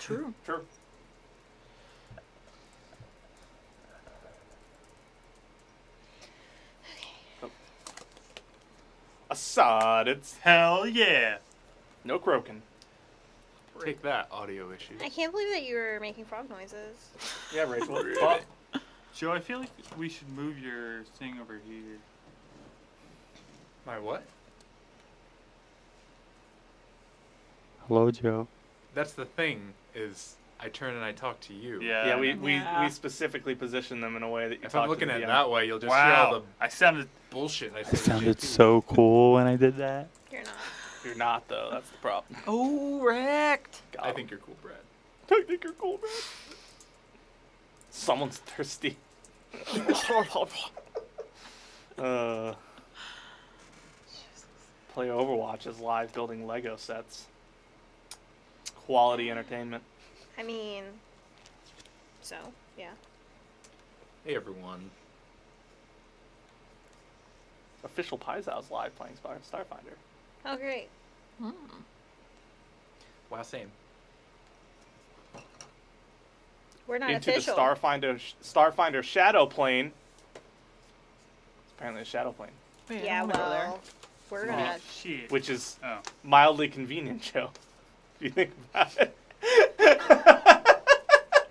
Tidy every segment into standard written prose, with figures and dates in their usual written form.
True. True. Assad, it's Hell yeah. no croaking. Take that, audio issue. I can't believe that you were making frog noises. Yeah, Rachel. Really? Well, Joe, I feel like we should move your thing over here. My what? Hello, Joe. That's the thing, is I turn and I talk to you. Yeah. yeah, I know. we specifically position them in a way that you If talk I'm looking to at the it DM. that way, you'll just hear all Wow. the I sounded. bullshit I I say. to sounded JP. so cool when I did that. You're not. You're not, though. That's the problem. Oh, wrecked. God. I think you're cool, Brad. I think you're cool, man. Someone's thirsty. Play Overwatch as live building Lego sets. Quality entertainment. I mean, so, yeah. Hey, everyone. Official Paizo's live playing Starfinder. Oh, great. Wow, same. We're not Into official. the Starfinder shadow plane. It's apparently a shadow plane, Wait, Yeah, I wanna go there. well, we're Oh, gonna. shit. which is Oh. mildly convenient, Joe. If you think about it.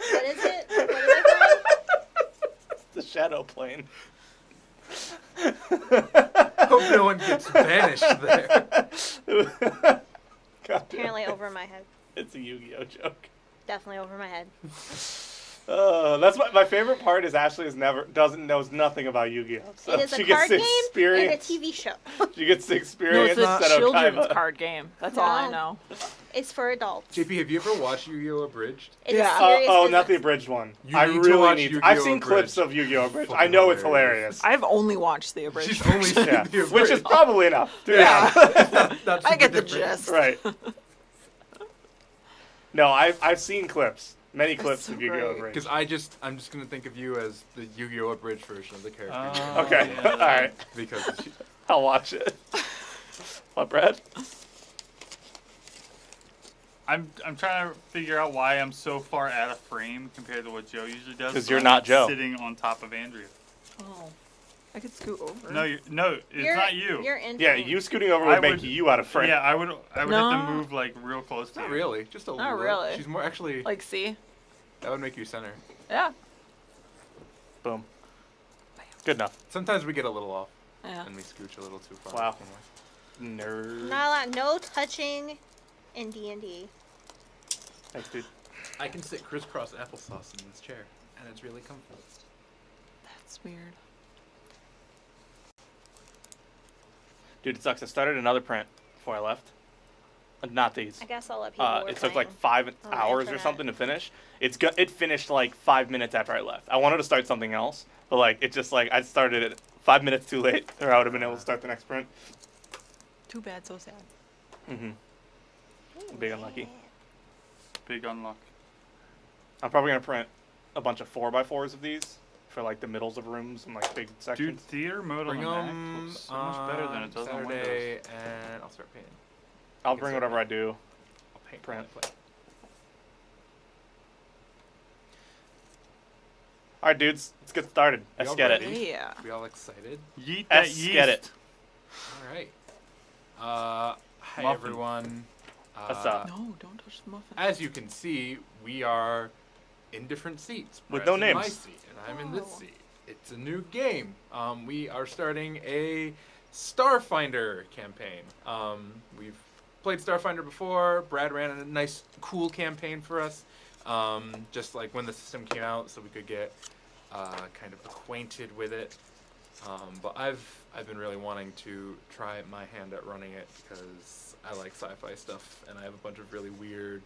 What is it? What is it The shadow plane. Hope no one gets banished there. God damn Apparently it. over my head. It's a Yu-Gi-Oh joke. Definitely over my head. That's my favorite part is Ashley knows nothing about Yu-Gi-Oh. So It is she a gets card to game and a experience. TV show. She gets to No, experience it's a Seto children's Kaiba. card game. That's all I No. know. It's for adults. JP, have you ever watched Yu-Gi-Oh! Abridged? It is Yeah. serious Oh, not the business. abridged one. You I need to really watch need. Yu-Gi-Oh! I've seen clips Abridged. of Yu-Gi-Oh! Abridged. Fucking I know it's hilarious. hilarious. I've only watched the abridged She's only seen Yeah, the abridged. which is probably enough. To be Yeah. honest. That's I get the super different. gist. Right. No, I've seen clips, many clips so of Yu-Gi-Oh! great. Abridged. Because I'm just gonna think of you as the Yu-Gi-Oh! Abridged version of the character. Oh, Okay, yeah. all right, Because she, I'll watch it. What, Brad? I'm trying to figure out why I'm so far out of frame compared to what Joe usually does. 'Cause but you're I'm not Joe. Sitting on top of Andrea. Oh. I could scoot over. No, it's not you. You're in. Yeah, frame. you scooting over would I make would- you out of frame. Yeah, I would have No. to move like real close to not you. really, just a Not little. really. She's more actually. Like, see? That would make you center. Yeah. Boom. Good enough. Sometimes we get a little off Yeah. and we scooch a little too far. Wow. Anyway. Nerd. Not allowed. No touching in D&D. Thanks, dude. I can sit crisscross applesauce in this chair, and it's really comfortable. That's weird. Dude, it sucks. I started another print before I left. Not these. I guess I'll let people work It took like playing. 5 on the hours or internet. something to finish. It finished like 5 minutes after I left. I wanted to start something else, but like it just like I started it 5 minutes too late, or I would have been able to start the next print. Too bad, so sad. Mm-hmm. Big unlucky. Big unlock. I'm probably gonna print a bunch of 4x4s of these for like the middles of rooms and like big Dude, sections. theater mode Bring on the them Mac looks so much better than it does on Windows. Saturday, and I'll start painting. I'll bring whatever I do. I'll paint Print. while I play. All right, dudes, let's get started. We Let's all get it. ready? Yeah. We all excited? Yeet that Let's yeast. get it. All right. Hi Muffin. everyone. What's up? No, don't touch the muffin. As you can see, we are in different seats. With Brad's no in my names. seat, and I'm in this Oh. seat. It's a new game. We are starting a Starfinder campaign. We've played Starfinder before. Brad ran a nice, cool campaign for us, just like when the system came out, so we could get kind of acquainted with it. But I've been really wanting to try my hand at running it because I like sci-fi stuff, and I have a bunch of really weird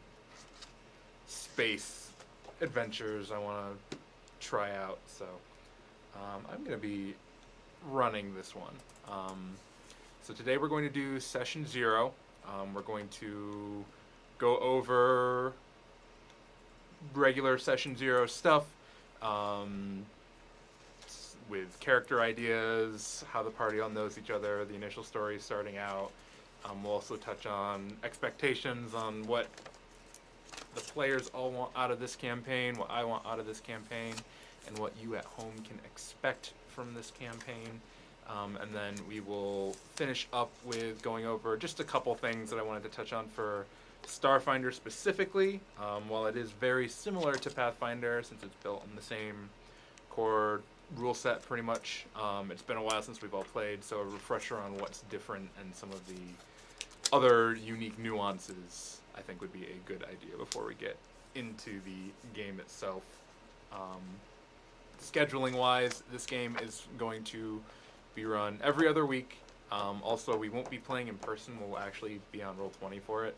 space adventures I want to try out. So I'm going to be running this one. So today we're going to do session 0. We're going to go over regular session 0 stuff. With character ideas, how the party all knows each other, the initial story starting out. We'll also touch on expectations on what the players all want out of this campaign, what I want out of this campaign, and what you at home can expect from this campaign. And then we will finish up with going over just a couple things that I wanted to touch on for Starfinder specifically. While it is very similar to Pathfinder, since it's built on the same core rule set pretty much, it's been a while since we've all played, so a refresher on what's different and some of the other unique nuances I think would be a good idea before we get into the game itself. Scheduling wise, this game is going to be run every other week. Also, we won't be playing in person, we'll actually be on Roll20 for it.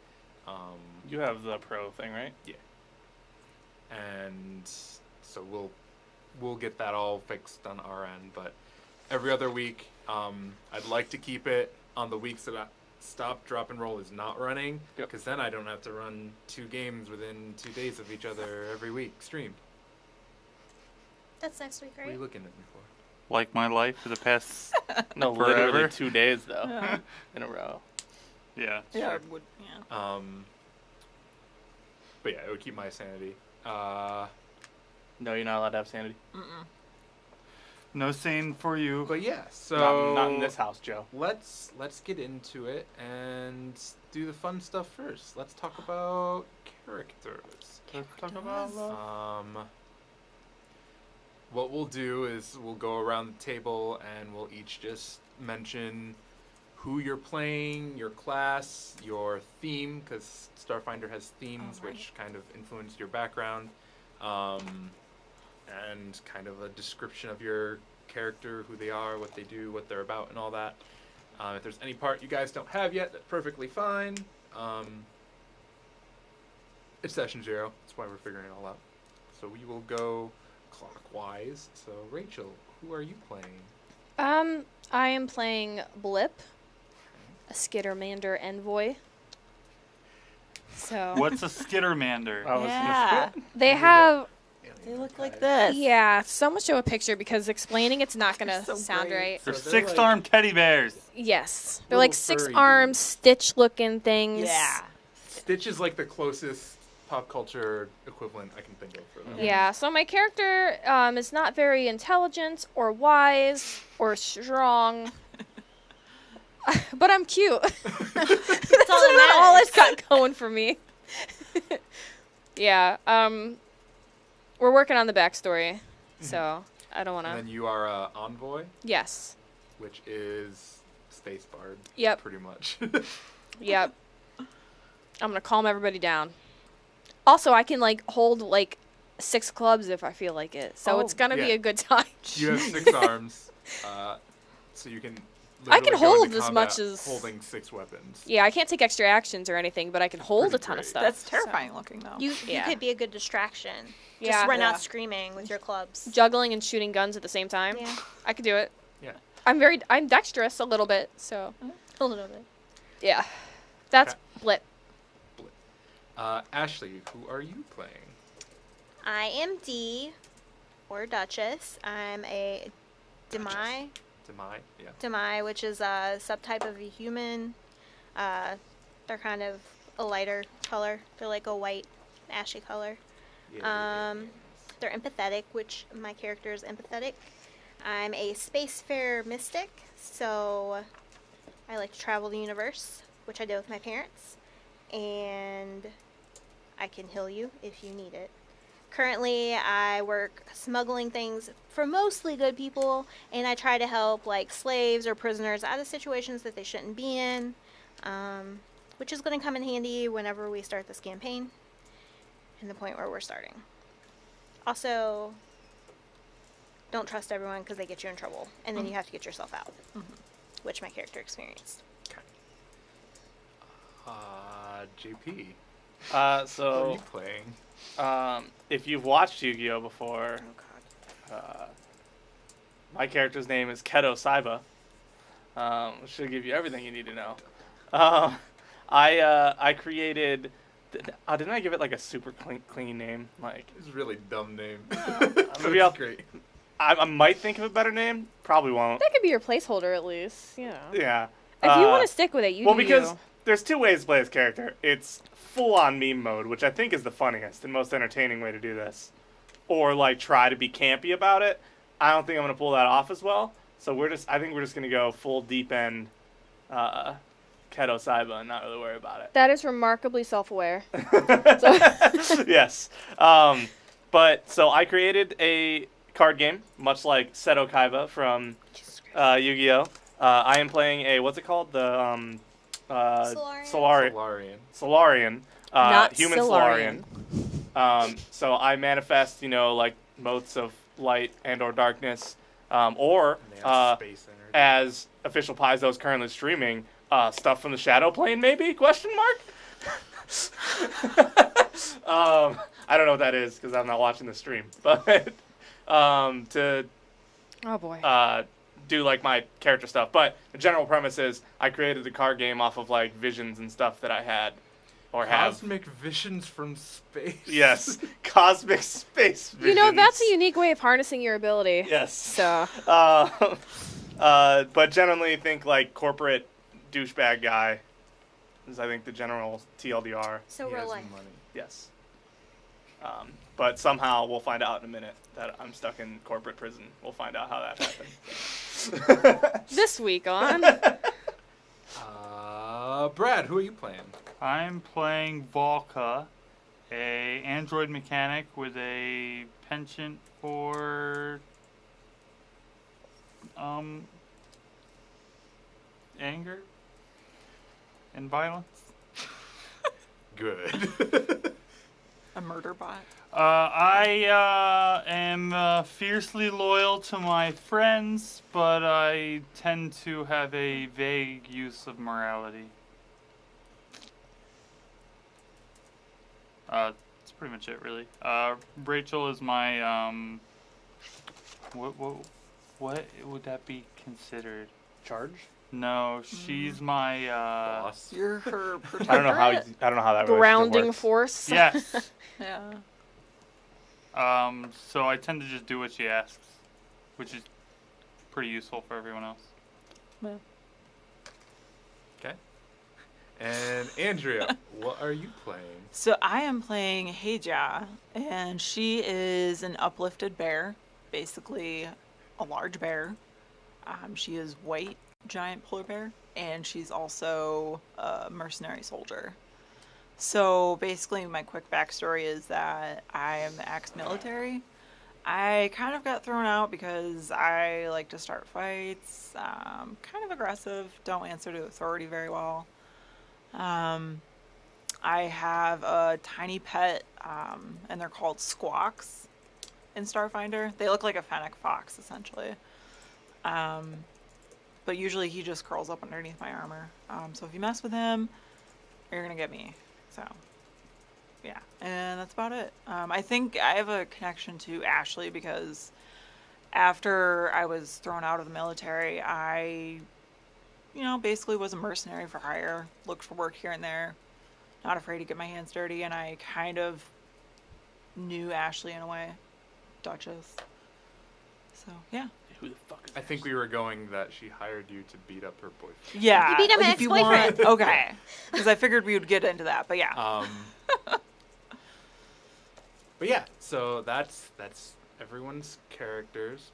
You have the pro thing, right? Yeah. And so we'll get that all fixed on our end, but every other week, I'd like to keep it on the weeks that Stop, Drop, and Roll is not running, because then I don't have to run 2 games within 2 days of each other every week streamed. That's next week, What are right? you looking at me for? Like my life for the past. No, Forever? literally 2 days though, Yeah. in a row. Yeah. Yeah, Sure. it would. Yeah. But yeah, it would keep my sanity. No, you're not allowed to have sanity. No sane for you. But yeah, so Not in this house, Joe. Let's get into it and do the fun stuff first. Let's talk about characters. Let's talk about love. What we'll do is we'll go around the table and we'll each just mention who you're playing, your class, your theme, because Starfinder has themes which kind of influence your background, and kind of a description of your character, who they are, what they do, what they're about, and all that. If there's any part you guys don't have yet, that's perfectly fine. It's session 0. That's why we're figuring it all out. So we will go clockwise. So Rachel, who are you playing? I am playing Blip, a Skittermander envoy. So What's a Skittermander? I was gonna Yeah. they have, They look like this. yeah. Someone show a picture because explaining it's not gonna So sound great. right. They're So they're six-armed teddy bears. Yes, they're like Little furry 6-armed dudes. Stitch-looking things. Yeah. Stitch is like the closest pop culture equivalent I can think of for them. Yeah, so my character is not very intelligent or wise or strong, but I'm cute. That's all about all it's got going for me. Yeah, we're working on the backstory, so I don't want And then to. you are Envoy, Yes. which is Space Bard. Yep. Pretty much. Yep. I'm gonna calm everybody down. Also, I can like hold like 6 clubs if I feel like it, so Oh, it's gonna be yeah. a good time. You have 6 arms, so you can. I can literally go hold into as combat much as- holding 6 weapons. Yeah, I can't take extra actions or anything, but I can hold a pretty ton of great. stuff. That's so- terrifying looking though. Yeah. You could be a good distraction. Yeah. Just run Yeah. out screaming with your clubs. Juggling and shooting guns at the same time. Yeah, I could do it. Yeah. I'm dexterous a little bit, so a little bit. yeah. That's Okay. Blip. Ashley, who are you playing? I am D, or Duchess. I'm a Demi, Demai. Yeah. Demi, which is a subtype of a human. They're kind of a lighter color. They're like a white, ashy color. They're empathetic, which my character is empathetic. I'm a spacefarer mystic, so I like to travel the universe, which I did with my parents. And I can heal you if you need it. Currently, I work smuggling things for mostly good people, and I try to help like slaves or prisoners out of situations that they shouldn't be in, which is going to come in handy whenever we start this campaign, and the point where we're starting. Also, don't trust everyone because they get you in trouble, and then you have to get yourself out, which my character experienced. JP. Who So are you playing? if you've watched Yu-Gi-Oh before, Oh God. my character's name is Keto Saiba. Which should give you everything you need to know. I created. Didn't I give it like a super clean name? Like It's a really dumb name. maybe I'll. Great. I might think of a better name. Probably won't. That could be your placeholder at least. Yeah. Yeah. If you want to stick with it, you well, do because you. there's two ways to play this character. It's full-on meme mode, which I think is the funniest and most entertaining way to do this. Or, like, try to be campy about it. I don't think I'm going to pull that off as well. So I think we're just going to go full deep end Keto Saiba and not really worry about it. That is remarkably self-aware. Yes. But, so I created a card game, much like Seto Kaiba from Yu-Gi-Oh! I am playing a, what's it called? The, Solarian. Solarian. Not Human Solarian. So I manifest, like, motes of light and or darkness, or And they have space energy. as Official Paizo is currently streaming, stuff from the Shadow Plane, maybe? Question mark? I don't know what that is because I'm not watching the stream, but to Oh boy. do like my character stuff. But the general premise is I created the card game off of like visions and stuff that I had or have. Cosmic visions from space. Yes, cosmic space visions. You know, that's a unique way of harnessing your ability. Yes. So. But generally think like corporate douchebag guy is I think the general TLDR. So He real has life. money. Yes. But somehow we'll find out in a minute that I'm stuck in corporate prison. We'll find out how that happened. This week on. Brad, who are you playing? I'm playing Volka, a android mechanic with a penchant for anger and violence. Good. A murder bot. I am fiercely loyal to my friends, but I tend to have a vague use of morality. That's pretty much it, really. Rachel is my what would that be considered? Charge? No, she's my Boss. You're her protectorate. I don't know how that relationship Grounding works. force. yes. Yeah. So I tend to just do what she asks, which is pretty useful for everyone else. Well, Okay. And Andrea, what are you playing? so I am playing Heija, and she is an uplifted bear, basically a large bear. She is white, giant polar bear, and she's also a mercenary soldier. So basically, my quick backstory is that I am ex-military. I kind of got thrown out because I like to start fights, kind of aggressive, don't answer to authority very well. I have a tiny pet, and they're called squawks in Starfinder. They look like a fennec fox, essentially. But usually he just curls up underneath my armor. So if you mess with him, you're gonna get me. So, yeah, and that's about it. I think I have a connection to Ashley because after I was thrown out of the military, I, basically was a mercenary for hire, looked for work here and there, not afraid to get my hands dirty, and I kind of knew Ashley in a way, Duchess. So, yeah. Who the fuck is I think we were going that she hired you to beat up her boyfriend. Yeah. You beat up my if you want, ex-boyfriend. okay. Because I figured we would get into that, but yeah. But yeah, so that's everyone's characters.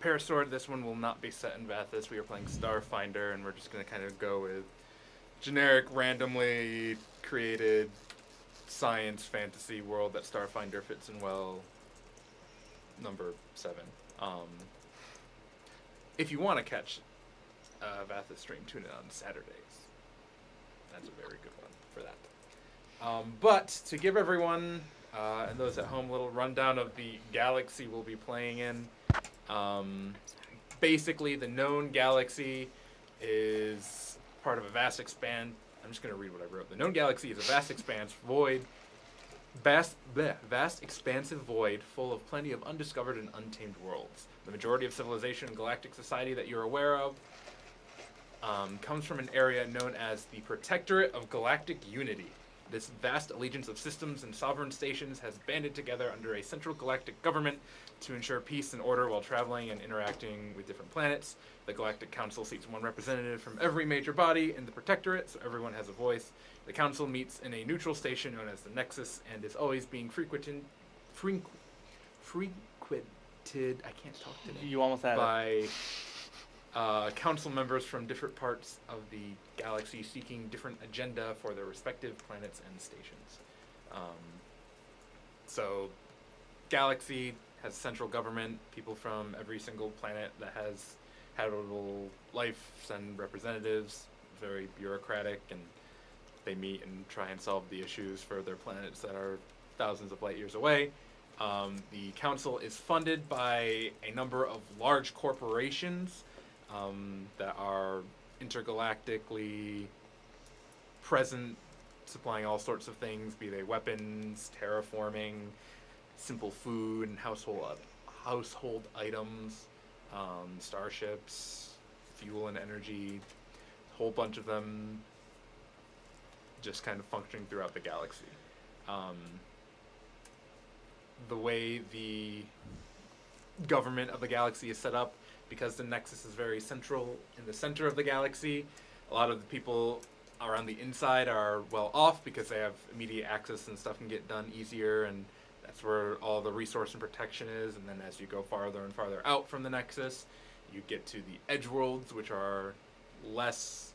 Parasword, this one will not be set in Vathis. We are playing Starfinder, and we're just going to kind of go with generic, randomly created science fantasy world that Starfinder fits in well. Number 7. If you want to catch Vathis stream, tune in on Saturdays. That's a very good one for that. But to give everyone and those at home a little rundown of the galaxy we'll be playing in. Basically, the known galaxy is part of a vast expanse. I'm just going to read what I wrote. The known galaxy is a vast expanse void, vast expansive void full of plenty of undiscovered and untamed worlds. The majority of civilization and galactic society that you're aware of comes from an area known as the Protectorate of Galactic Unity. This vast allegiance of systems and sovereign stations has banded together under a central galactic government to ensure peace and order while traveling and interacting with different planets. The Galactic Council seats one representative from every major body in the Protectorate, so everyone has a voice. The Council meets in a neutral station known as the Nexus and is always being frequented. I can't talk today. You almost had it. By council members from different parts of the galaxy seeking different agenda for their respective planets and stations. So, galaxy has central government, people from every single planet that has habitable life send representatives, very bureaucratic, and they meet and try and solve the issues for their planets that are thousands of light years away. The council is funded by a number of large corporations that are intergalactically present, supplying all sorts of things, be they weapons, terraforming, simple food, and household items, starships, fuel and energy, a whole bunch of them just kind of functioning throughout the galaxy. The way the government of the galaxy is set up, because the Nexus is very central in the center of the galaxy, a lot of the people around the inside are well off because they have immediate access and stuff can get done easier, and that's where all the resource and protection is. And then as you go farther and farther out from the Nexus, you get to the edge worlds, which are less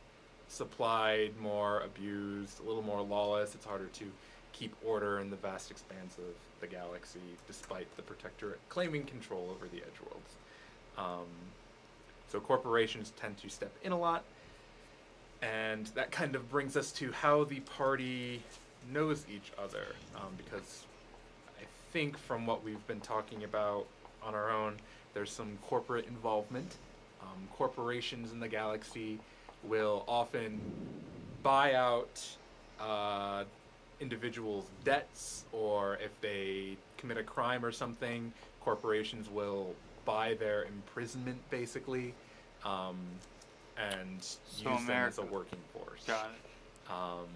supplied, more abused, a little more lawless. It's harder to keep order in the vast expanse of the galaxy, despite the Protectorate claiming control over the edge worlds. So corporations tend to step in a lot, and that kind of brings us to how the party knows each other, because I think from what we've been talking about on our own, there's some corporate involvement. Corporations in the galaxy will often buy out individuals' debts, or if they commit a crime or something, corporations will buy their imprisonment, basically, and use them as a working force. Got it.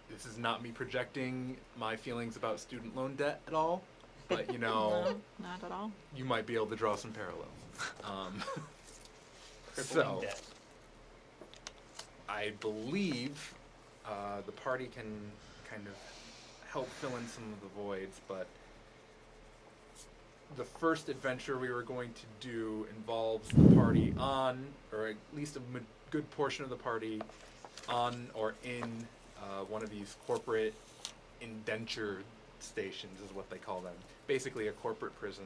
This is not me projecting my feelings about student loan debt at all, but you know, No, not at all. you might be able to draw some parallels. Crippling debt. I believe the party can kind of help fill in some of the voids, but the first adventure we were going to do involves the party on, or at least a good portion of the party, on or in one of these corporate indenture stations is what they call them. Basically a corporate prison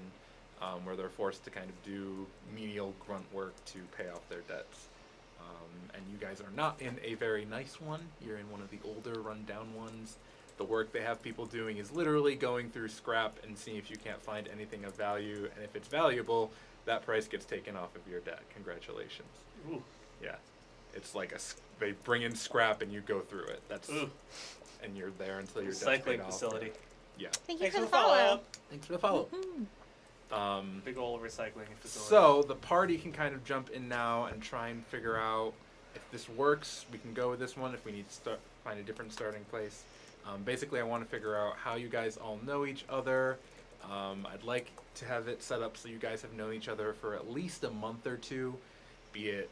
where they're forced to kind of do menial grunt work to pay off their debts. And you guys are not in a very nice one. You're in one of the older, run-down ones. The work they have people doing is literally going through scrap and seeing if you can't find anything of value, and if it's valuable, that price gets taken off of your debt. Congratulations. Ooh. Yeah. It's like they bring in scrap and you go through it. That's Ooh. And you're there until your debt's paid Recycling off. facility. Yeah. Thank you Thanks for for the the follow. follow-up. Thanks for the follow. Big old recycling facility. So the party can kind of jump in now and try and figure out if this works. We can go with this one. If we need to find a different starting place. Basically, I want to figure out how you guys all know each other. I'd like to have it set up so you guys have known each other for at least a month or two. Be it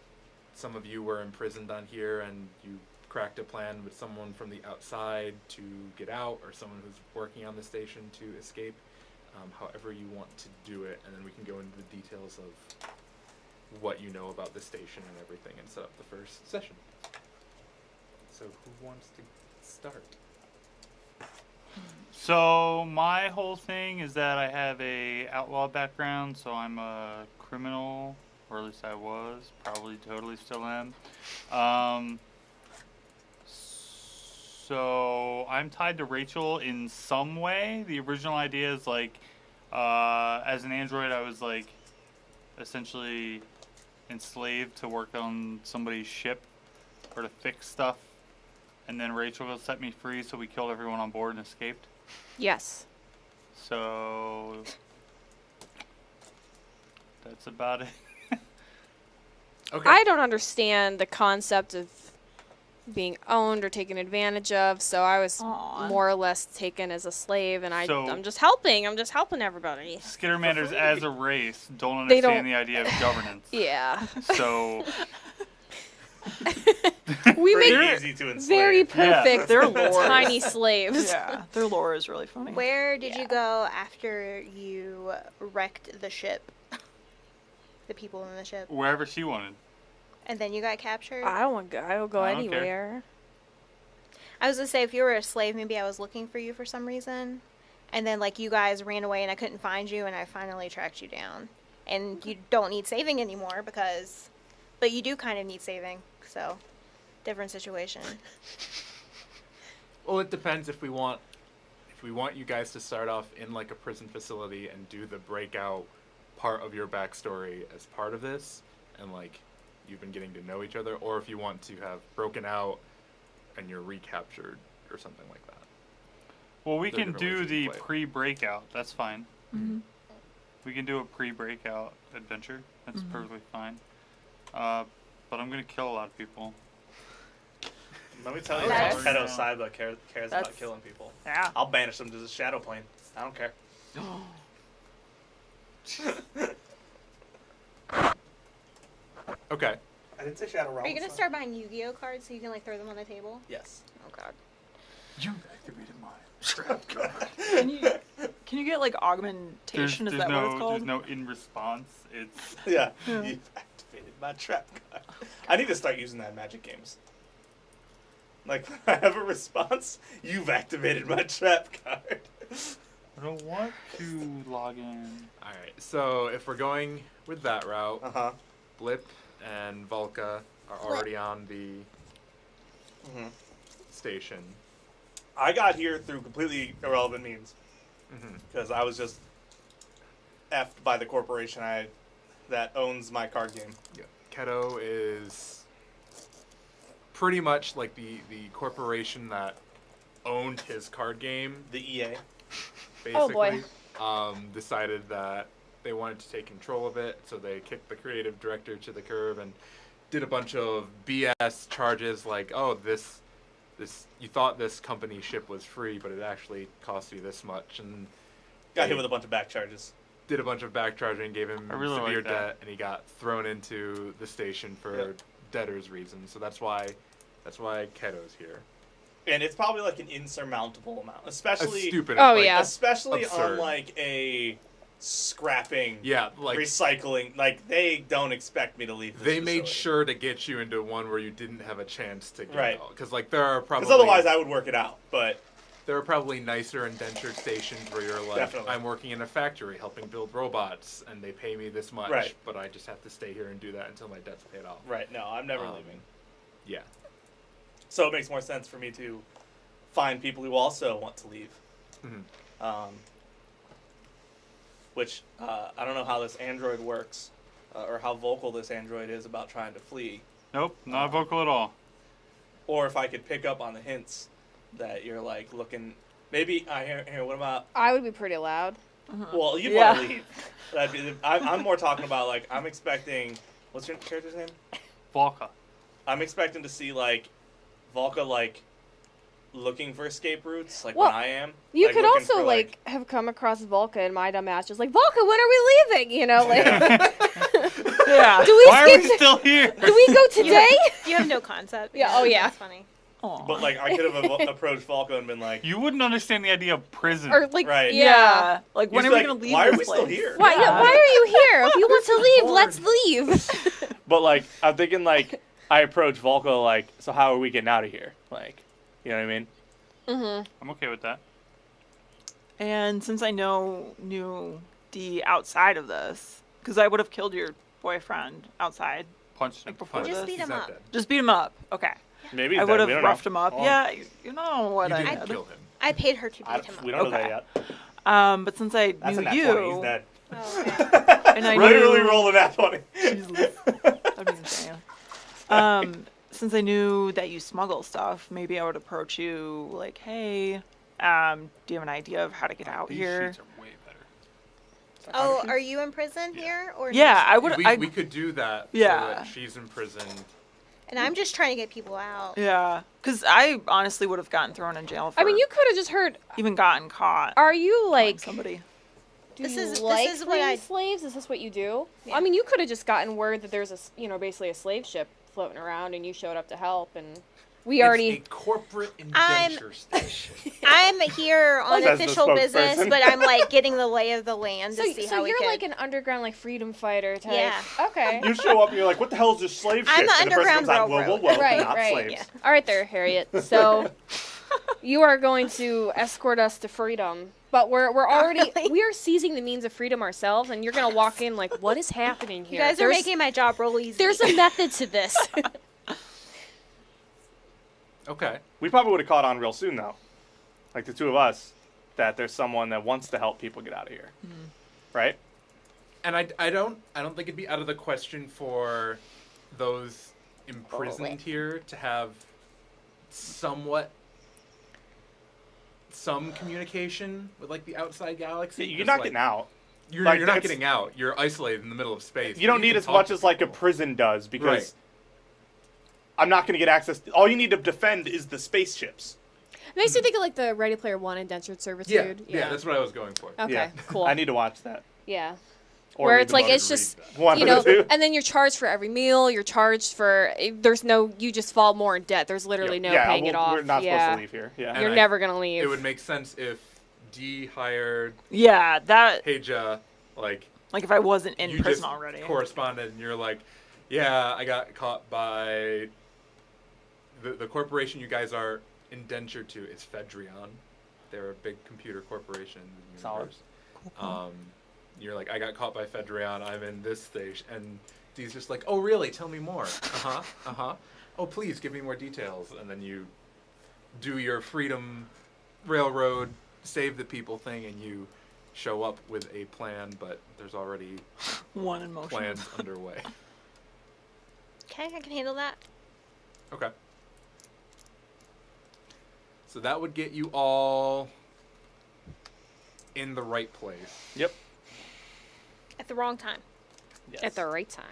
some of you were imprisoned on here and you cracked a plan with someone from the outside to get out, or someone who's working on the station to escape. However you want to do it, and then we can go into the details of what you know about the station and everything and set up the first session. So who wants to start? So my whole thing is that I have a outlaw background, so I'm a criminal, or at least I was, probably totally still am. So I'm tied to Rachel in some way. The original idea is like, as an android, I was like essentially enslaved to work on somebody's ship or to fix stuff. And then Rachel set me free, so we killed everyone on board and escaped. Yes. So that's about it. Okay. I don't understand the concept of being owned or taken advantage of. So I was Aw. more or less taken as a slave, and So- I'm just helping. I'm just helping everybody. Skittermanders as a race don't They understand don't- the idea of governance. Yeah. So We Pretty make easy to enslave. very perfect Their lore. tiny slaves. Yeah, their lore is really funny. Where did Yeah. you go after you wrecked the ship? The people in the ship. wherever she wanted. And then you got captured? I don't go. I'll go I don't care. anywhere. I was gonna say, if you were a slave, maybe I was looking for you for some reason. And then, like, you guys ran away and I couldn't find you, and I finally tracked you down. And you don't need saving anymore because. But you do kind of need saving, so. Different situation. Well, it depends if we want you guys to start off in like a prison facility and do the breakout part of your backstory as part of this, and like you've been getting to know each other, or if you want to have broken out and you're recaptured or something like that. Well, we There are can different do ways the you can play it. pre-breakout. That's fine. Mhm. We can do a pre-breakout adventure. That's Mhm. perfectly fine. But I'm gonna kill a lot of people. Let me tell you, Okay. how Keto Saiba cares about That's- killing people. Yeah. I'll banish them to the shadow plane. I don't care. Okay. I didn't say shadow realm. Are you gonna start buying Yu-Gi-Oh cards so you can, like, throw them on the table? Yes. Oh, God. You activated mine. Trap card. Can you get like augmentation? Is that what it's called? There's no in response. It's Yeah. Yeah. You've activated my trap card. I need to start using that in Magic games. Like, when I have a response, you've activated my trap card. I don't want to log in. All right. So if we're going with that route, Uh-huh. Blip and Volka are already on the hmm station. I got here through completely irrelevant means. Mm-hmm. Because I was just effed by the corporation that owns my card game. Yeah. Keto is pretty much like the corporation that owned his card game, The EA. basically. Oh, boy. Decided that they wanted to take control of it, so they kicked the creative director to the curb and did a bunch of BS charges like, oh, this you thought this company ship was free, but it actually cost you this much, and Got hit with a bunch of back charges. did a bunch of backcharging, gave him I really severe like that. debt, and he got thrown into the station for Yep. debtors reasons. So that's why Keto's here. And it's probably like an insurmountable amount. A Especially stupid. Oh, like, yeah. especially Absurd. on like a scrapping Yeah, like recycling. Like, they don't expect me to leave this they made facility. sure to get you into one where you didn't have a chance to get Right. out. Because like there are probably Because otherwise I would work it out. But there are probably nicer indentured stations where you're like, Definitely. I'm working in a factory helping build robots, and they pay me this much, Right. but I just have to stay here and do that until my debt's paid off. right, no, I'm never Um, leaving. Yeah. So it makes more sense for me to find people who also want to leave. Mhm. Which I don't know how this android works, or how vocal this android is about trying to flee, Nope, not vocal at all. or if I could pick up on the hints that you're like looking. Maybe here. What about? I would be pretty loud. Well, you Yeah. want to leave. I'm more talking about like I'm expecting. What's your character's name? Volka. I'm expecting to see like Volka like looking for escape routes, like Well, when I am. You like, could looking also for, like have come across Volka and my dumb ass just like, Volka, when are we leaving? You know, like Yeah. do we Why are we skip still here? do we go today? You have no concept. Yeah, oh, yeah. That's funny. Aw. But like I could have approached Volka and been like, You wouldn't understand the idea of prison. Or like Right. yeah. Yeah. Like, when You'd are be we like, gonna leave why this are we still place? here? Why Yeah. why are you here? If you want to leave, let's leave. But like I'm thinking like I approach Volka like, so how are we getting out of here? Like, you know what I mean? Mhm. I'm okay with that. And since I knew D outside of this, because I would have killed your boyfriend outside, Punch him. like before Just this. beat He's him not up. dead. Just beat him up. Okay. Maybe I he's would dead. have We don't roughed know. him up. Oh. Yeah, you know what You I didn't did. kill him. I paid her to I, beat him up. we don't know Okay. that yet. But since I That's knew a nat 20. He's you, dead. Oh, okay. and I Literally knew, roll a nat 20. Jesus. That'd be insane. Since I knew that you smuggle stuff, maybe I would approach you like, hey, do you have an idea of how to get out These here? sheets are way better. Oh, are you in prison here? Or Yeah, I would. We could do that. Yeah. So that she's imprisoned. And I'm just trying to get people out. Yeah, because I honestly would have gotten thrown in jail for I mean, you could have just heard. even gotten caught. Are you killing like somebody? Do This you is like what freeing I- slaves? Is this what you do? Yeah. I mean, you could have just gotten word that there's basically a slave ship floating around, and you showed up to help, and we already. It's a corporate indenture station. I'm here on Says the official business, spokesperson. but I'm like getting the lay of the land to see how we you're can. like an underground like freedom fighter type. Yeah. Okay. You show up and you're like, what the hell is this slave ship? I'm the And the person Underground comes out, whoa, Railroad. whoa, whoa, Right, not right. slaves. Yeah. All right, there, Harriet. So you are going to escort us to freedom, but we're already really? we are seizing the means of freedom ourselves, and you're gonna walk in like, what is happening here? You guys are There's- making my job real easy. There's a method to this. Okay. We probably would have caught on real soon, though. Like the two of us, that there's someone that wants to help people get out of here. Right? And I don't think it'd be out of the question for those imprisoned here to have somewhat some communication with like the outside galaxy. You're 'cause, not like, getting out. You're, Like, you're not that's- getting out. You're isolated in the middle of space. You don't But need can as talk much to as like a people. prison does because Right. I'm not going to get access. All you need to defend is the spaceships. Makes you think of like the Ready Player One indentured servitude. Yeah, that's what I was going for. Okay, Yeah. cool. I need to watch that. Yeah. Or Where read it's the like book. it's just One you of know, the two. and then you're charged for every meal. You're charged for there's no you just fall more in debt. There's literally no paying it off. We're not yeah. supposed to leave here. Yeah. And You're I- never gonna leave. It would make sense if D hired Yeah, that Heja, like like if I wasn't in you prison just already. corresponded, and you're like, yeah, I got caught by the corporation you guys are indentured to is Fedrion. They're a big computer corporation in the Solid. universe. You're like, I got caught by Fedrion. I'm in this station, and D's just like, oh really? Tell me more. Oh please, give me more details. And then you do your Freedom Railroad save the people thing, and you show up with a plan, but there's already One in motion. plans underway. Okay, I can handle that. Okay. So that would get you all in the right place Yep. At the wrong time. Yes. At the right time.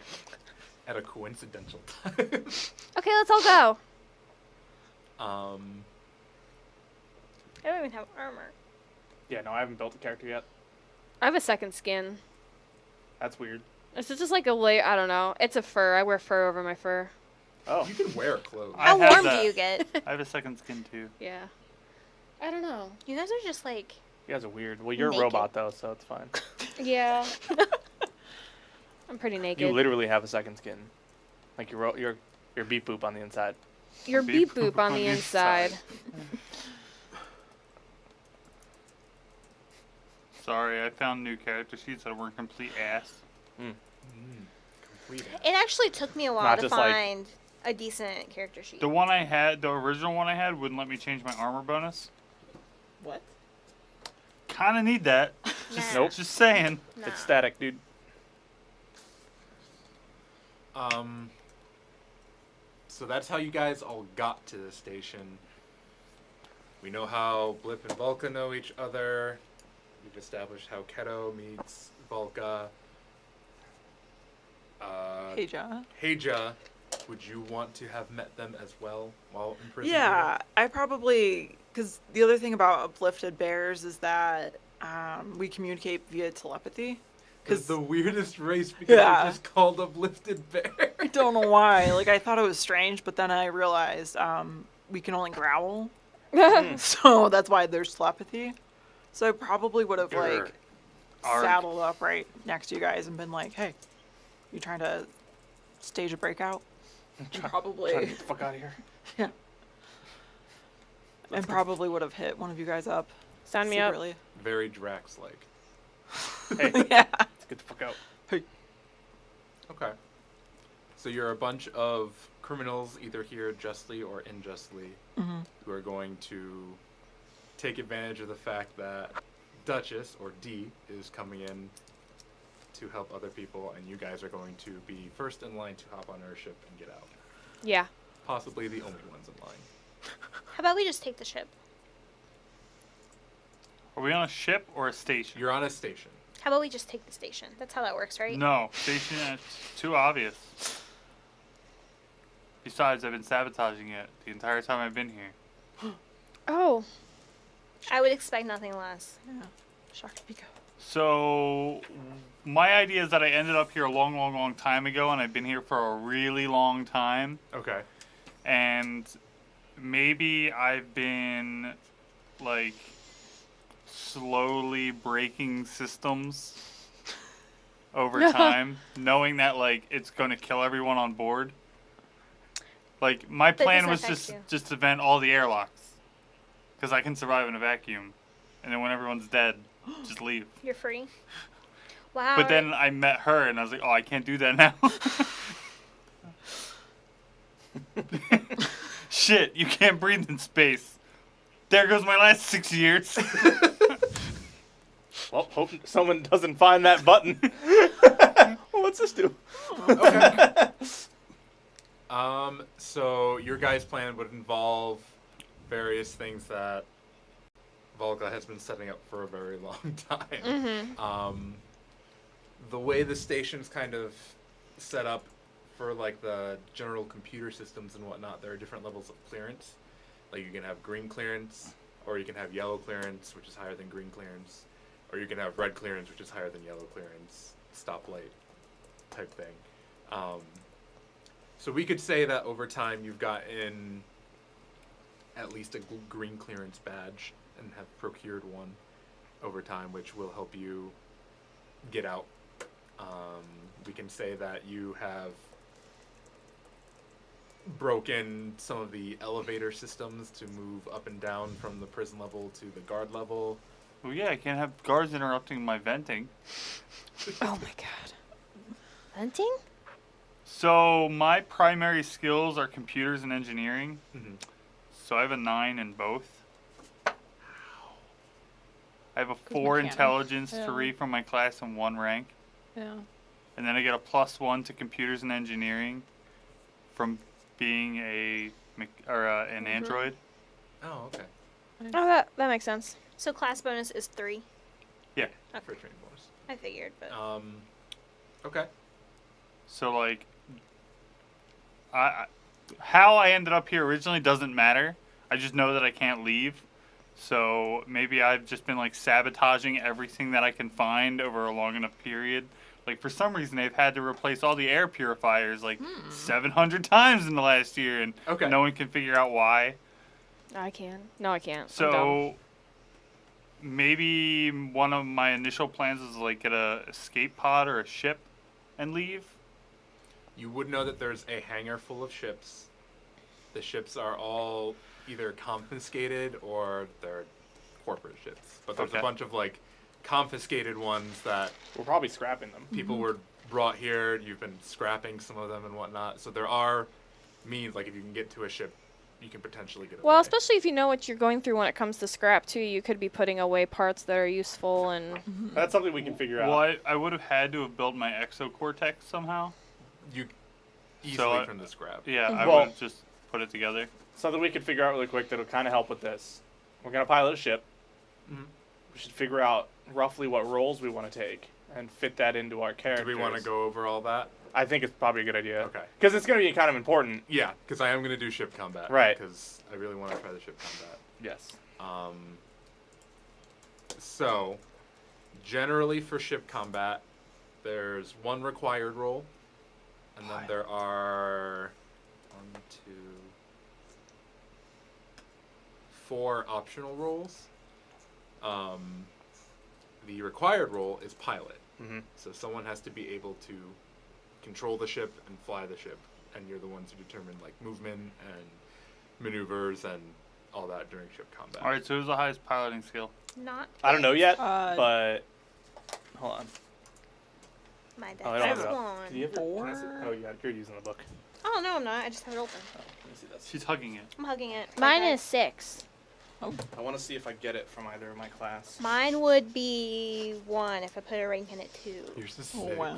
at a coincidental time. Okay, let's all go. I don't even have armor. Yeah, no, I haven't built a character yet. I have a second skin. That's weird. It's just like a layer. I don't know. It's a fur. I wear fur over my fur. Oh. You can wear clothes. I How have warm that. do you get? I have a second skin too. Yeah. I don't know. You guys are just like. You guys are weird. Well, you're Naked. a robot, though, so it's fine. Yeah. I'm pretty naked. You literally have a second skin. Like, you're beep boop on the inside. You're beep boop on the inside. Sorry, I found new character sheets that were complete ass. Complete It actually took me a while Not to just like- find a decent character sheet. The one I had, the original one I had, wouldn't let me change my armor bonus. What? Kinda need that. Nah. Nope. Just saying. Nah. It's static, dude. So that's how you guys all got to the station. We know how Blip and Volca know each other. We've established how Keto meets Volca. Heja. Heja, would you want to have met them as well while in prison? Yeah, I probably because the other thing about uplifted bears is that we communicate via telepathy. Because Because the weirdest race because Yeah. they're just called uplifted bear. I don't know why. Like I thought it was strange, but then I realized we can only growl, so that's why there's telepathy. So I probably would have like Arg. saddled up right next to you guys and been like, "Hey, you trying to stage a breakout?" And Trying to probably, get the fuck out of here. yeah, and probably would have hit one of you guys up. Sign me up. secretly. Very Drax-like. Hey, Yeah. let's get the fuck out. Okay. So you're a bunch of criminals, either here justly or unjustly, Mhm. who are going to take advantage of the fact that Duchess, or D, is coming in to help other people, and you guys are going to be first in line to hop on our ship and get out. Yeah. Possibly the only ones in line. How about we just take the ship? Are we on a ship or a station? You're on a station. How about we just take the station? That's how that works, right? No, station. It's too obvious. Besides, I've been sabotaging it the entire time I've been here. Oh. I would expect nothing less. Yeah. Shocked Pico. So, my idea is that I ended up here a long, long, long time ago, and I've been here for a really long time. Okay. And maybe I've been, like, slowly breaking systems over time, knowing that, like, it's going to kill everyone on board. Like, my But plan this was affects you. just to vent all the airlocks. Because I can survive in a vacuum. And then when everyone's dead, just leave. You're free. Wow. But then I met her, and I was like, oh, I can't do that now. Shit, you can't breathe in space. There goes my last 6 years. Well, hope someone doesn't find that button. What's this do? Okay. So your guys' plan would involve various things that Volga has been setting up for a very long time. Mm-hmm. The way the station's kind of set up for like the general computer systems and whatnot, there are different levels of clearance. Like you can have green clearance, or you can have yellow clearance, which is higher than green clearance, or you can have red clearance, which is higher than yellow clearance, stoplight type thing. So we could say that over time you've gotten at least a green clearance badge and have procured one over time, which will help you get out. We can say that you have broken some of the elevator systems to move up and down from the prison level to the guard level. Well, yeah, I can't have guards interrupting my venting. Oh my god. Venting? So my primary skills are computers and engineering. Mm-hmm. So I have a 9 in both. I have a 4 mechanic. intelligence, Yeah. 3 from my class, and 1 rank. Yeah. And then I get a +1 to computers and engineering from being an android. Oh, okay. Oh, that makes sense. So class bonus is 3. Yeah. For training bonus. I figured, but Okay. So like, how I ended up here originally doesn't matter. I just know that I can't leave. So maybe I've just been like sabotaging everything that I can find over a long enough period. Like for some reason they've had to replace all the air purifiers like 700 times in the last year, and Okay. no one can figure out why. I can. No, I can't. I'm dumb. So maybe one of my initial plans is like get a escape pod or a ship and leave. You would know that there's a hangar full of ships. The ships are all either confiscated or they're corporate ships. But there's Okay. a bunch of like confiscated ones that We're probably scrapping them. people were brought here. You've been scrapping some of them and whatnot. So there are means, like if you can get to a ship, you can potentially get away. Well, especially if you know what you're going through when it comes to scrap too, you could be putting away parts that are useful and That's something we can figure out. Well, I would have had to have built my exocortex somehow. You easily So, from the scrap. Yeah, I Well- would have just put it together. Something we can figure out really quick that'll kind of help with this. We're going to pilot a ship. Mhm. We should figure out roughly what roles we want to take and fit that into our Do characters. we want to go over all that? I think it's probably a good idea. Okay. Because it's going to be kind of important. Yeah, because I am going to do ship combat. Right. Because I really want to try the ship combat. Yes. So, generally for ship combat, there's one required role, and then there are 1, 2, 4 optional roles. The required role is pilot. Mm-hmm. So someone has to be able to control the ship and fly the ship, and you're the ones who determine like movement and maneuvers and all that during ship combat. All right, so who's the highest piloting skill? not. I don't know yet, Uh, but hold on. My Oh, I deck don't is have it up. one. Did you ever, can I see- 4? oh, yeah, you're using the book. Oh no, I'm not. I just have it open. Oh, let me see this. She's hugging it. I'm hugging it. mine Okay. is 6. I want to see if I get it from either of my class. Mine would be 1 if I put a rank in it 2. Yours is Oh, 6. wow.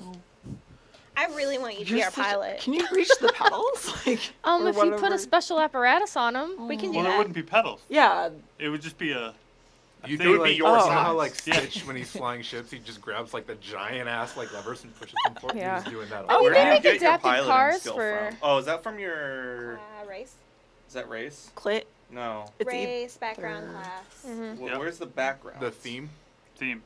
I really want you to You're be our such a- pilot. Can you reach the pedals? Like, or If you put whatever? a special apparatus on them. We can do Well, there that. wouldn't be pedals. Yeah. It would just be a You It would be your you know size. how like Yeah. Stitch when he's flying ships, he just grabs like the giant ass like levers and pushes them forward. Yeah. He's doing that. Oh, all we the did time. make get your adapted piloting cars skill for- from? Oh, is that from your? Race. Is that race? Clit. No. It's Race background either- class. Mhm. Yep. Where's the background? The theme. Team.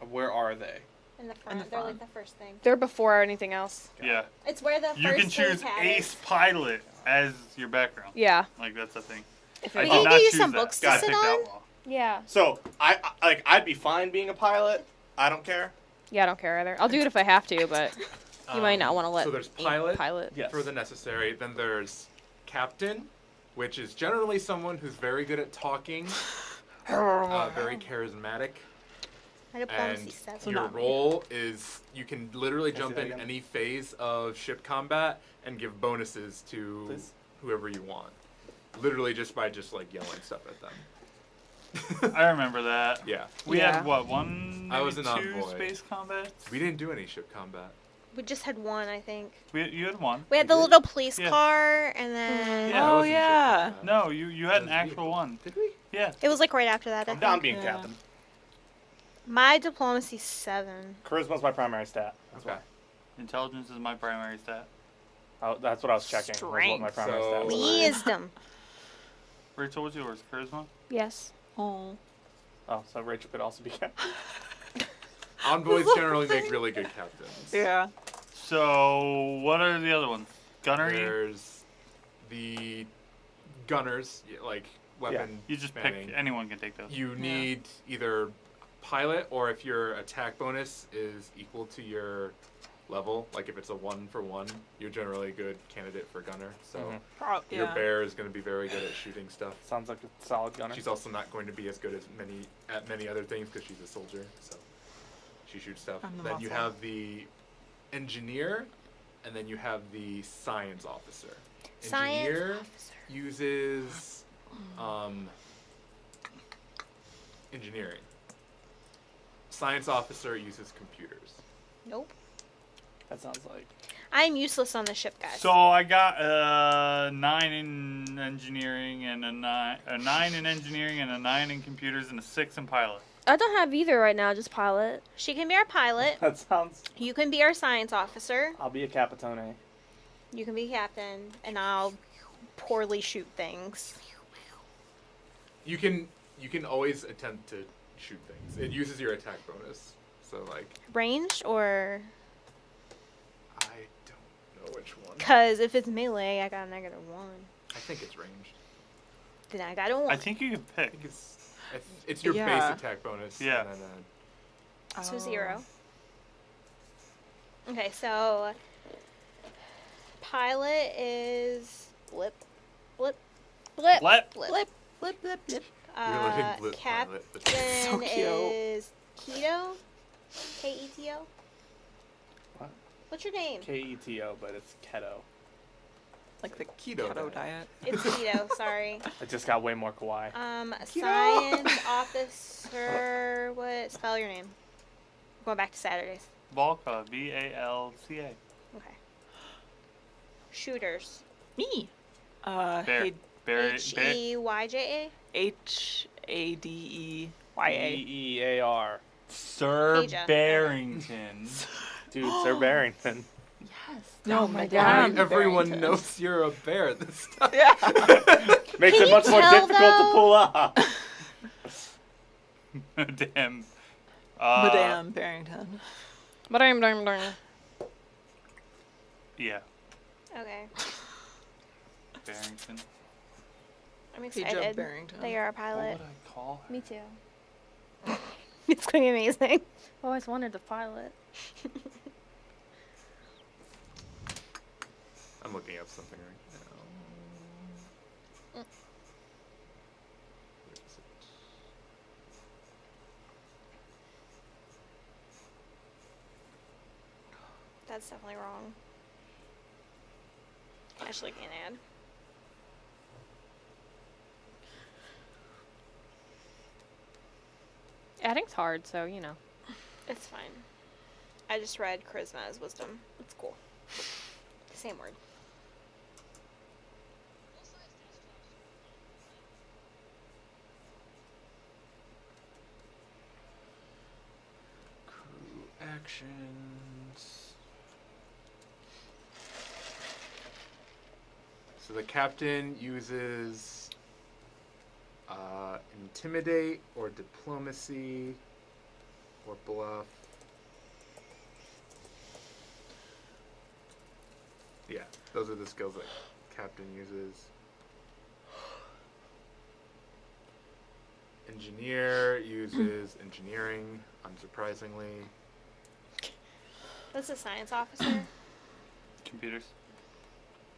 Where are they? In the In front. the They're like front. the first thing. They're before anything else. Yeah. It's where the You first can choose hat ace is. pilot as your background. Yeah. Like that's the thing. If I it did We can not give you choose some that. books to I sit picked on. Outlaw. Yeah. So I'd be fine being a pilot. I don't care. Yeah, I don't care either. I'll do it if I have to, but you might not want to let So there's me pilot. Yes. For the necessary. Then there's captain, which is generally someone who's very good at talking, very charismatic. My diplomacy And 7. So your not me. role is you can literally Can I see jump that in again? any phase of ship combat and give bonuses to Please? whoever you want. Literally just by like yelling stuff at them. I remember that. Yeah. We Yeah. had what, one, I was maybe an two envoy. space combats? We didn't do any ship combat. We just had one, I think. You had one. We had We the did? little police Yeah. car, and then Yeah. I Oh, was in ship yeah. combat. No, you had an Those actual vehicles. one. Did we? Yeah. it was like right after that. I I'm down think. being Yeah. captain. My diplomacy 7. Charisma's my primary stat. That's Okay. why. Intelligence is my primary stat. Oh, that's what I was checking. Was what my Strength. primary So- stat was. Wisdom. Rachel, what's yours? Charisma? Yes. Oh. Oh, so Rachel could also be captain. Envoys generally make really good captains. Yeah. So, what are the other ones? Gunnery? There's the gunners, like weapon. You just manning. pick, anyone can take those. You need either pilot or if your attack bonus is equal to your level, like if it's a 1-for-1, you're generally a good candidate for gunner. So Mhm. your Yeah. bear is going to be very good at shooting stuff. Sounds like a solid gunner. She's also not going to be as good as many other things because she's a soldier. So she shoots stuff. I'm the Then you muscle. have the engineer, and then you have the science officer. Science Engineer officer. uses engineering. Science officer uses computers. Nope. That sounds like. I'm useless on the ship, guys. So I got a 9 in engineering and a 9 in engineering and a 9 in computers and a 6 in pilot. I don't have either right now, just pilot. She can be our pilot. That sounds. You can be our science officer. I'll be a capitone. You can be captain, and I'll poorly shoot things. You can always attempt to shoot things. It uses your attack bonus. So like Ranged or I don't know which one. because if it's melee, I got a -1. I think it's ranged. Then I got a 1. I think you can I pick. think it's your Yeah. base attack bonus. Yeah. And then, So Oh. 0. Okay, so pilot is blip, blip, Blip. Let. blip. Blip, blip, blip, blip. you're letting blip pilot. Captain So cute. is Keto, Keto. What? What's your name? Keto, but it's keto. Like the Keto keto diet. diet. It's Keto. Sorry. It just got way more kawaii. Science officer. What? Spell your name. Going back to Saturdays. Valka. VALCA. Okay. Shooters. Me. Bear. Hey, Bear. H-E-Y-J-A. Hadeyar. EEAR. Sir Asia. Barrington. Dude, Sir Barrington. No, Oh my my God. dad. Everyone knows you're a bear this time. Yeah. Makes Can it much you more tell, difficult to though? pull up. Damn. Madame Barrington. Ba-dum-dum-dum. Yeah. Okay. Barrington. I'm Hey, Joe excited Barrington. that you're our What pilot. would I call her? Me too. It's going to be amazing. Always wanted to pilot. I'm looking up something right now. Where is it? That's definitely wrong. Ashley can't add. Adding's hard, so you know. It's fine. I just read charisma as wisdom. It's cool. Same word. actions. So the captain uses intimidate or diplomacy or bluff. Yeah, those are the skills that captain uses. Engineer uses engineering, unsurprisingly. What's a science officer? Computers.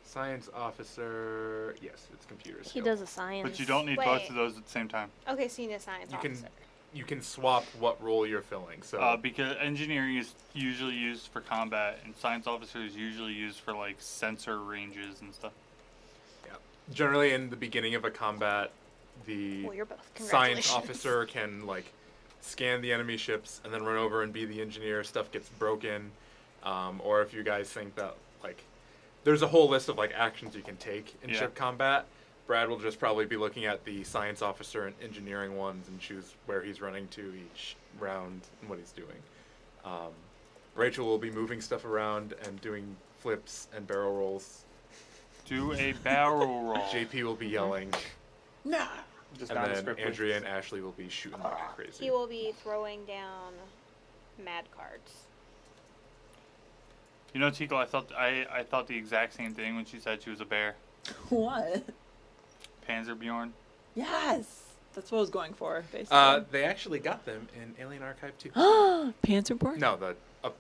Science officer, yes, it's computer He skill. does a science. But you don't need both Wait. of those at the same time. Okay, so you need a science You can- officer. You can swap what role you're filling. So Because engineering is usually used for combat, and science officer is usually used for like sensor ranges and stuff. generally in the beginning of a combat, the Well, you're both. science Congratulations. officer can like scan the enemy ships and then run over and be the engineer. Stuff gets broken, or if you guys think that like there's a whole list of like actions you can take in Yeah. ship combat. Brad will just probably be looking at the science officer and engineering ones and choose where he's running to each round and what he's doing. Rachel will be moving stuff around and doing flips and barrel rolls. Do a barrel roll. JP will be yelling, Just and then nondescript, Andrea and Ashley will be shooting like crazy. He will be throwing down mad cards. You know, Tico, I thought the exact same thing when she said she was a bear. What? Panzerbjorn. Yes. That's what I was going for, basically. They actually got them in Alien Archive 2. Panzerborn? No, the Oh.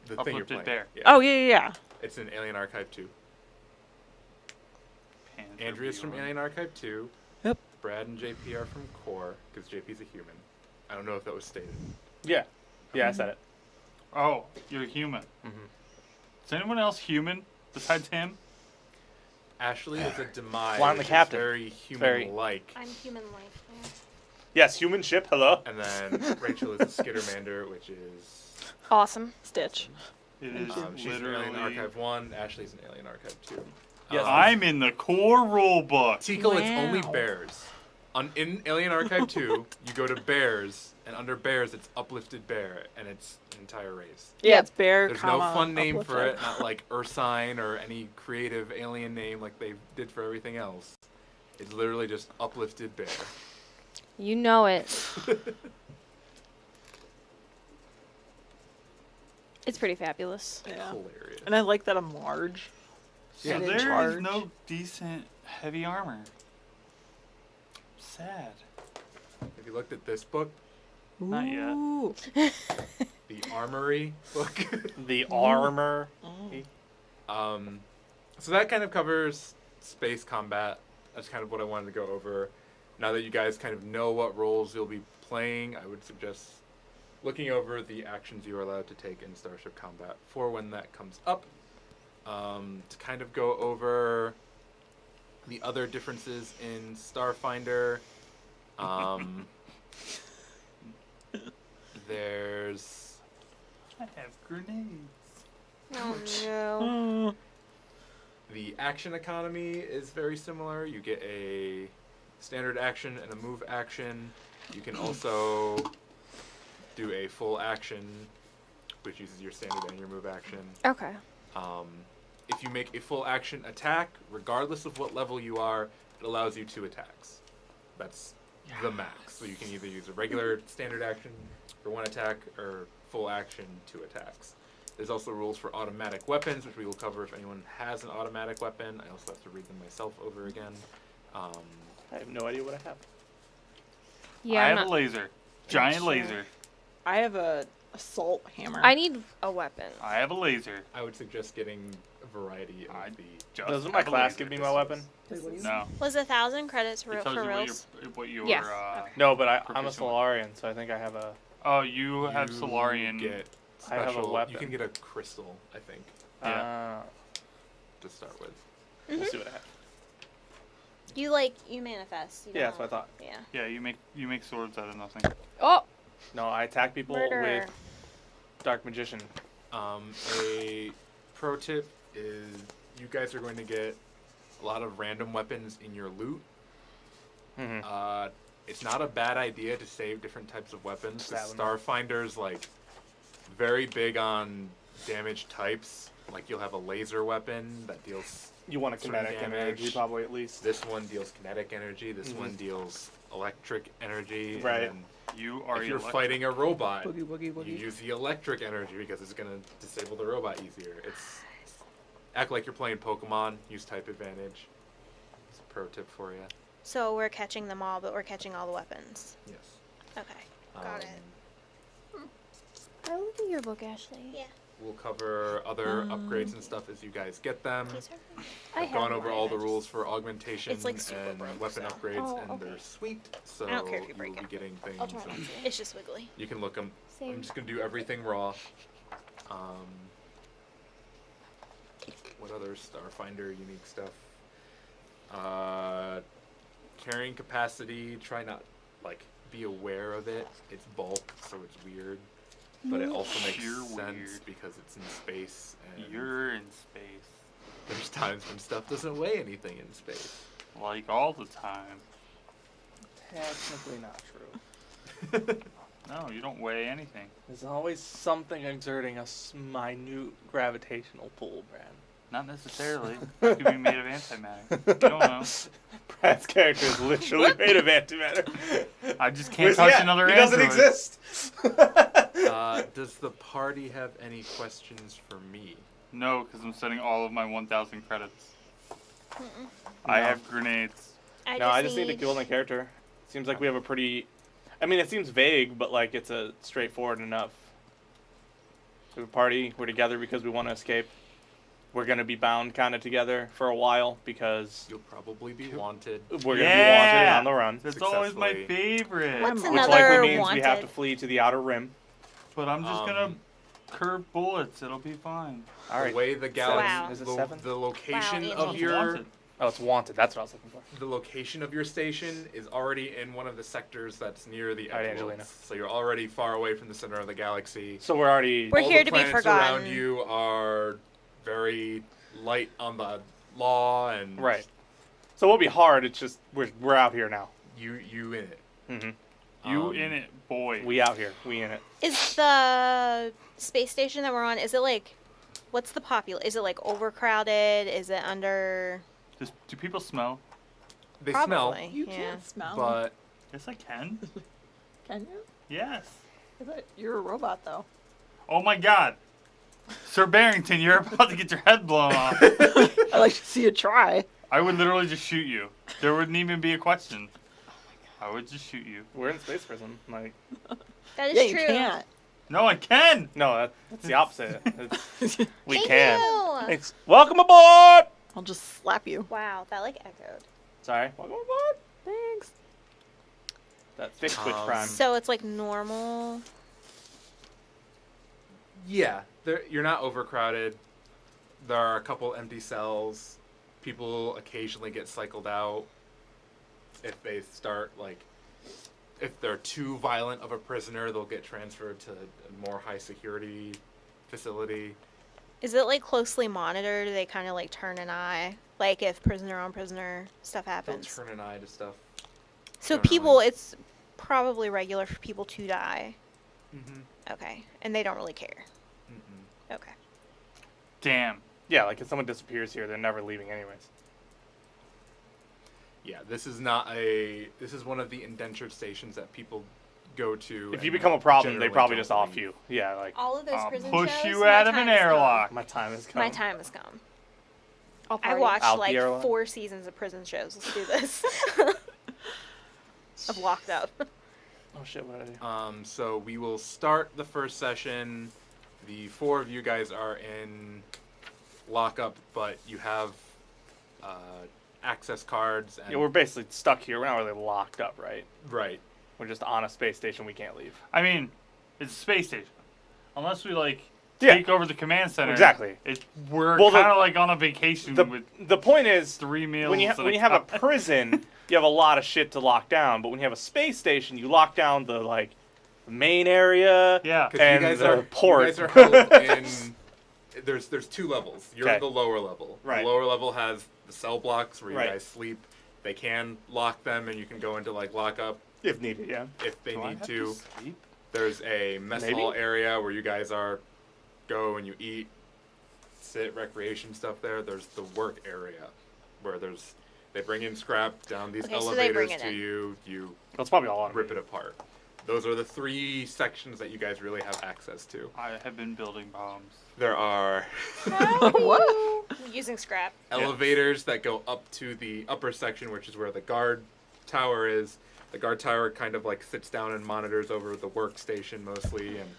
the thing you're Uplifted playing. bear. Yeah. Oh, yeah. It's in Alien Archive 2. Andrea's from Panzerbjorn. Alien Archive 2. Yep. Brad and JP are from Core, because JP's a human. I don't know if that was stated. Yeah. Yeah, I said it. Oh, you're human. Mhm. Is anyone else human besides him? Ashley is a demise. Well, I'm the which is captain. very human-like. I'm human-like. Yeah. Yes, human ship. Hello. And then Rachel is a Skittermander, which is... Awesome. Stitch. It is she's in literally. Alien Archive 1. Ashley's in Alien Archive 2. Yes, I'm in the core rule book. Tico, it's only Wow. bears. In Alien Archive 2, you go to bears, and under bears, it's Uplifted Bear, and it's an entire race. Yeah, it's bear, There's comma, no fun name for it, uplifted. not like Ursine or any creative alien name like they did for everything else. It's literally just Uplifted Bear. You know it. It's pretty fabulous. Yeah. Hilarious. And I like that I'm large. So Yeah. And in there is charge. no decent heavy armor. Sad. Have you looked at this book, Not yet. Ooh. the Armory book? The armor. So that kind of covers space combat. That's kind of what I wanted to go over. Now that you guys kind of know what roles you'll be playing, I would suggest looking over the actions you are allowed to take in Starship Combat for when that comes up. To kind of go over the other differences in Starfinder. There's I have grenades. Oh no. Oh. the action economy is very similar. You get a standard action and a move action. You can also do a full action, which uses your standard and your move action. Okay. If you make a full action attack, regardless of what level you are, it allows you 2 attacks. That's the max. So you can either use a regular standard action for 1 attack or full action 2 attacks. There's also rules for automatic weapons, which we will cover if anyone has an automatic weapon. I also have to read them myself over again. I have no idea what I have. Yeah. I I'm have not- a laser. Giant sure. laser. I have a assault hammer. I need a weapon. I have a laser. I would suggest getting a variety of I the... just Doesn't my have a class laser. give me my weapon? Wait, what do you No. Was 1,000 credits It real tells for you reals? what your Yes. Okay. No, but I'm a Proficient with. Solarian, so I think I have a. Oh, you have You Solarian. Get I have a special- weapon. You can get a crystal, I think, Yeah. to start with. We'll see what I have. You manifest. You Yeah, that's don't- what I thought. Yeah. Yeah, you make swords out of nothing. Oh. No, I attack people Murderer. with Dark Magician. A pro tip is you guys are going to get a lot of random weapons in your loot. Mm-hmm. It's not a bad idea to save different types of weapons. 'Cause Stab 'em. Starfinder's like very big on damage types. Like you'll have a laser weapon that deals. You want a certain kinetic damage. energy, probably at least. This one deals kinetic energy. This one deals electric energy. Right. And You are if you're electric. fighting a robot, Boogie, boogie, boogie. you use the electric energy because it's gonna disable the robot easier. It's act like you're playing Pokemon. Use type advantage. It's a pro tip for you. So we're catching them all, but we're catching all the weapons. Yes. Okay, got it. I look at your book, Ashley. Yeah. We'll cover other upgrades and stuff as you guys get them. These are I I've have gone over one, all I the just- rules for augmentation It's, like, super and broke, weapon so- upgrades, Oh, and okay. they're sweet. So I don't care if you you break will be it. getting things. I'll try not and to. It's just wiggly. you can look them. Same. I'm just gonna do everything raw. What other Starfinder unique stuff? Carrying capacity. Try not like be aware of it. It's bulk, so it's weird, but it also makes You're sense weird. because it's in space. And You're in space. there's times when stuff doesn't weigh anything in space. Like all the time. Technically not true. No, you don't weigh anything. There's always something exerting a minute gravitational pull, Brad. Not necessarily. It could be made of antimatter. You don't know. Brad's character is literally made of antimatter. I just can't Where's he touch at? another He android. doesn't exist. Does the party have any questions for me? No, because I'm spending all of my 1,000 credits. I No. have grenades. I just need to kill my character. Seems like we have a pretty... I mean, it seems vague, but, like, it's a straightforward enough. We have a party. We're together because we want to escape. We're going to be bound kind of together for a while because You'll probably be wanted. we're going to be wanted Yeah. on the run. That's always my Successfully. favorite. What's Which another likely means wanted? we have to flee to the outer rim. But I'm just gonna Um, curve bullets. It'll be fine. All right. The way the Wow. galaxy, Is it lo- 7? the location Wow, of Andy. your Wanted. Oh, it's wanted. That's what I was looking for. the location of your station is already in one of the sectors that's near the All right, edge Angelina. So you're already far away from the center of the galaxy. So we're already... We're All here the to be planets around forgotten. you are very light on the law, and Right. So we'll be hard. It's just we're out here now. you in it. Mm-hmm. You in it, boy. We out here. We in it. Is the space station that we're on, is it like, what's the is it like overcrowded? Is it under? Do people smell? They Probably. You yeah. can't smell. smell, but Yes, I can. Can you? Yes. You're a robot, though. Oh my God. Sir Barrington, you're about to get your head blown off. I like to see you try. I would literally just shoot you. There wouldn't even be a question. I would just shoot you. We're in space prison. Like, That is Yeah, you true. can't. No, I can. no, that's the opposite. We Thank can. you. Thanks. Welcome aboard. I'll just slap you. Wow, that like echoed. Sorry. Welcome aboard. Thanks. That fixed Twitch Um, Prime. So it's like normal. yeah, you're not overcrowded. There are a couple empty cells. People occasionally get cycled out if they start like. If they're too violent of a prisoner, they'll get transferred to a more high security facility. Is it like closely monitored? Do they kind of like turn an eye? Like if prisoner on prisoner stuff They'll happens. turn an eye to stuff. So generally. people, it's probably regular for people to die. Mm-hmm. Okay. And they don't really care. Mm-mm. Okay. Damn. Yeah, like if someone disappears here, they're never leaving anyways. Yeah, this is not a. This is one of the indentured stations that people go to. If you and become a problem, they generally probably don't just off leave. you. Yeah, like All of those I'll prison push shows, you my out of time an has come. airlock. my time has come. My time has come. I'll I party. watched Out the like airlock? 4 seasons of prison shows. Let's do this. I've locked up. Oh shit! What did I do? So we will start the first session. The 4 of you guys are in lockup, but you have access cards. And Yeah, we're basically stuck here. We're not really locked up, right? right. We're just on a space station. We can't leave. I mean, it's a space station. Unless we like Yeah. take over the command center. Exactly. We're Well, the- kind of like on a vacation with The point is, 3 meals. when you and when you have a cup. prison, you have a lot of shit to lock down. But when you have a space station, you lock down the like main area. Yeah. Because And you guys the are port. You guys are held in. There's 2 levels. You're Okay. the lower level. Right. The lower level has the cell blocks where you Right. guys sleep. They can lock them, and you can go into like lockup If needed, yeah. if they Do I need have to. sleep? There's a mess Maybe? hall area where you guys go and you eat, sit, recreation stuff there. There's the work area where they bring in scrap down these Okay, so they bring elevators it to in. you That's probably all on rip me. it apart. Those are the 3 sections that you guys really have access to. I have been building bombs. There are What? Using scrap. elevators that go up to the upper section, which is where the guard tower is. The guard tower kind of like sits down and monitors over the workstation mostly, and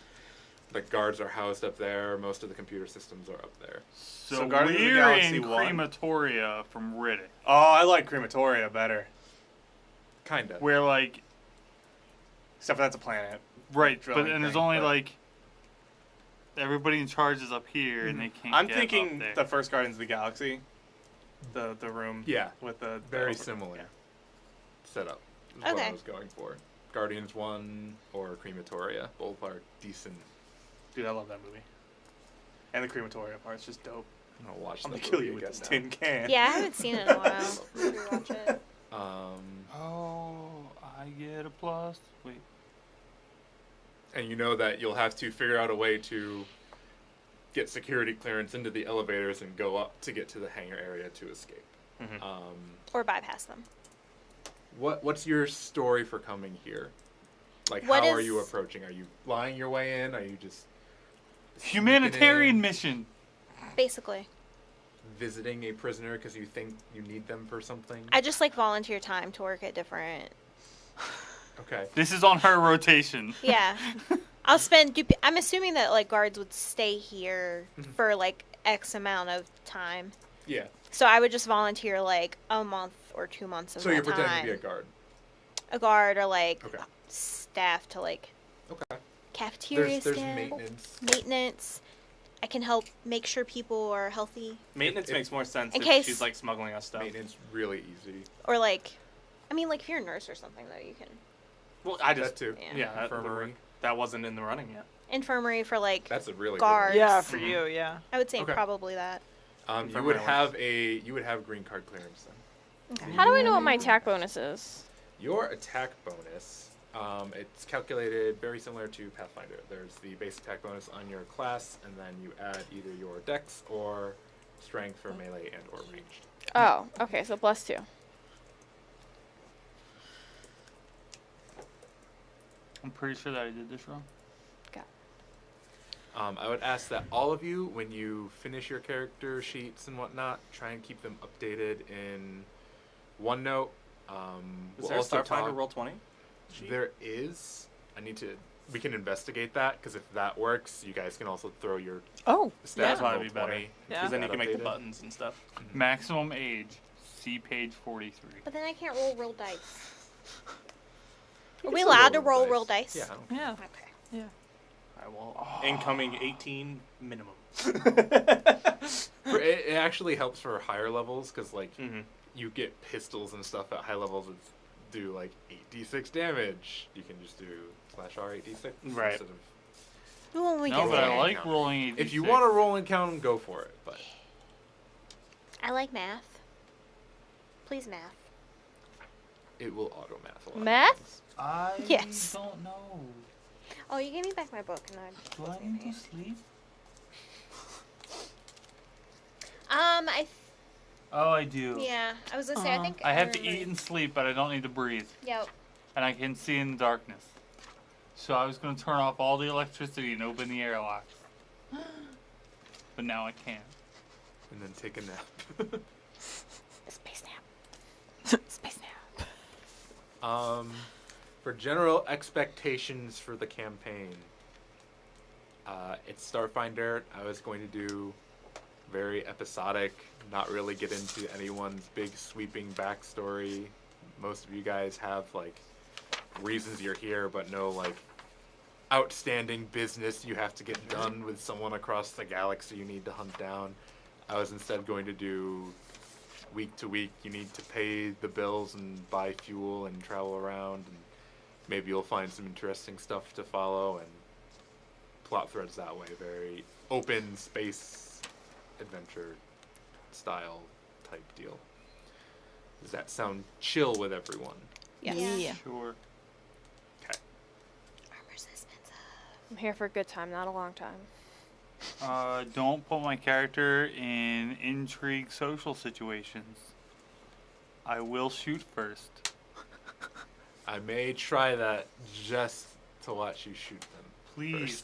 the guards are housed up there. Most of the computer systems are up there. So Guardians of the we're Galaxy in 1. Crematoria from Riddick. Oh, I like Crematoria better. Kinda. Where, like, Except for that's a planet. right, but Drilling and there's thing, only, but- like, everybody in charge is up here, and they can't I'm get thinking up there. the first Guardians of the Galaxy. The room. Yeah. With the Very over- similar yeah. setup is what I Okay. was going for. Guardians 1 or Crematoria. Both are decent. Dude, I love that movie. And the Crematoria part's just dope. I'm gonna watch I'm the gonna kill movie you with again this now. tin can. Yeah, I haven't seen it in a while. Maybe watch it. Oh, I get a plus. Wait. And you know that you'll have to figure out a way to get security clearance into the elevators and go up to get to the hangar area to escape. Mhm. Or bypass them. What's your story for coming here? Like, What how are is- you approaching? Are you flying your way in? Are you just Humanitarian mission. Basically. visiting a prisoner because you think you need them for something? I just like volunteer time to work at different. Okay. This is on her rotation. Yeah. I'm assuming that like guards would stay here for like X amount of time. Yeah. So I would just volunteer like a month or 2 months of So my you're pretending time. to be a guard. A guard or like Okay. staff to like Okay. cafeteria There's staff. maintenance. Maintenance. I can help make sure people are healthy. Maintenance If- makes more sense In if case- she's like smuggling us stuff. Maintenance really easy. Or like, I mean like if you're a nurse or something though you can. Well, I just That too. Yeah. yeah, that would Infirmary. work. That wasn't in the running yet. Infirmary for like, That's a really Guards. good Yeah, for you, yeah. I would say Okay. probably that. one. You Infirmary would works. have green card clearance then. Okay. How do I know what my attack bonus is? Your attack bonus, it's calculated very similar to Pathfinder. There's the base attack bonus on your class, and then you add either your dex or strength for melee and or ranged. Oh, okay, so +2. I'm pretty sure that I did this wrong. I would ask that all of you, when you finish your character sheets and whatnot, try and keep them updated in OneNote. Is We'll there a also Starfinder talk- roll 20? There is. We can investigate that, because if that works, you guys can also throw your Oh, stats That'd on probably roll be better. 20. Yeah. Because then you That can make the updated. buttons and stuff. Maximum age. See page 43. But then I can't roll real dice. You Are can we still allowed to roll real dice? Yeah. I don't- yeah. Okay. I will. Incoming 18 minimum. It actually helps for higher levels, because like Mhm. you get pistols and stuff at high levels that do like 8d6 damage. You can just do /R 8d6 Right. instead of. When we No, get but there. I like rolling 86. If you want to roll and count them, go for it. But I like math. Please math. it will auto math a lot. of Math? things. I Yes. don't know. Oh, you gave me back my book and Do I need to sleep? Oh, I do. Yeah, I was gonna say. I think I have to remember- eat and sleep, but I don't need to breathe. Yep. And I can see in the darkness. So I was going to turn off all the electricity and open the airlocks. But now I can't. And then take a nap. Space nap. Space nap. For general expectations for the campaign, it's Starfinder. I was going to do very episodic, not really get into anyone's big sweeping backstory. Most of you guys have like reasons you're here, but no like outstanding business you have to get done with someone across the galaxy you need to hunt down. I was instead going to do week to week, you need to pay the bills and buy fuel and travel around, and maybe you'll find some interesting stuff to follow, and plot threads that way. Very open space adventure style type deal. Does that sound chill with everyone? Yes. Yeah. Sure. Okay. Armor suspense I'm here for a good time, not a long time. Don't put my character in intrigue social situations. I will shoot first. I may try that just to watch you shoot them. Please.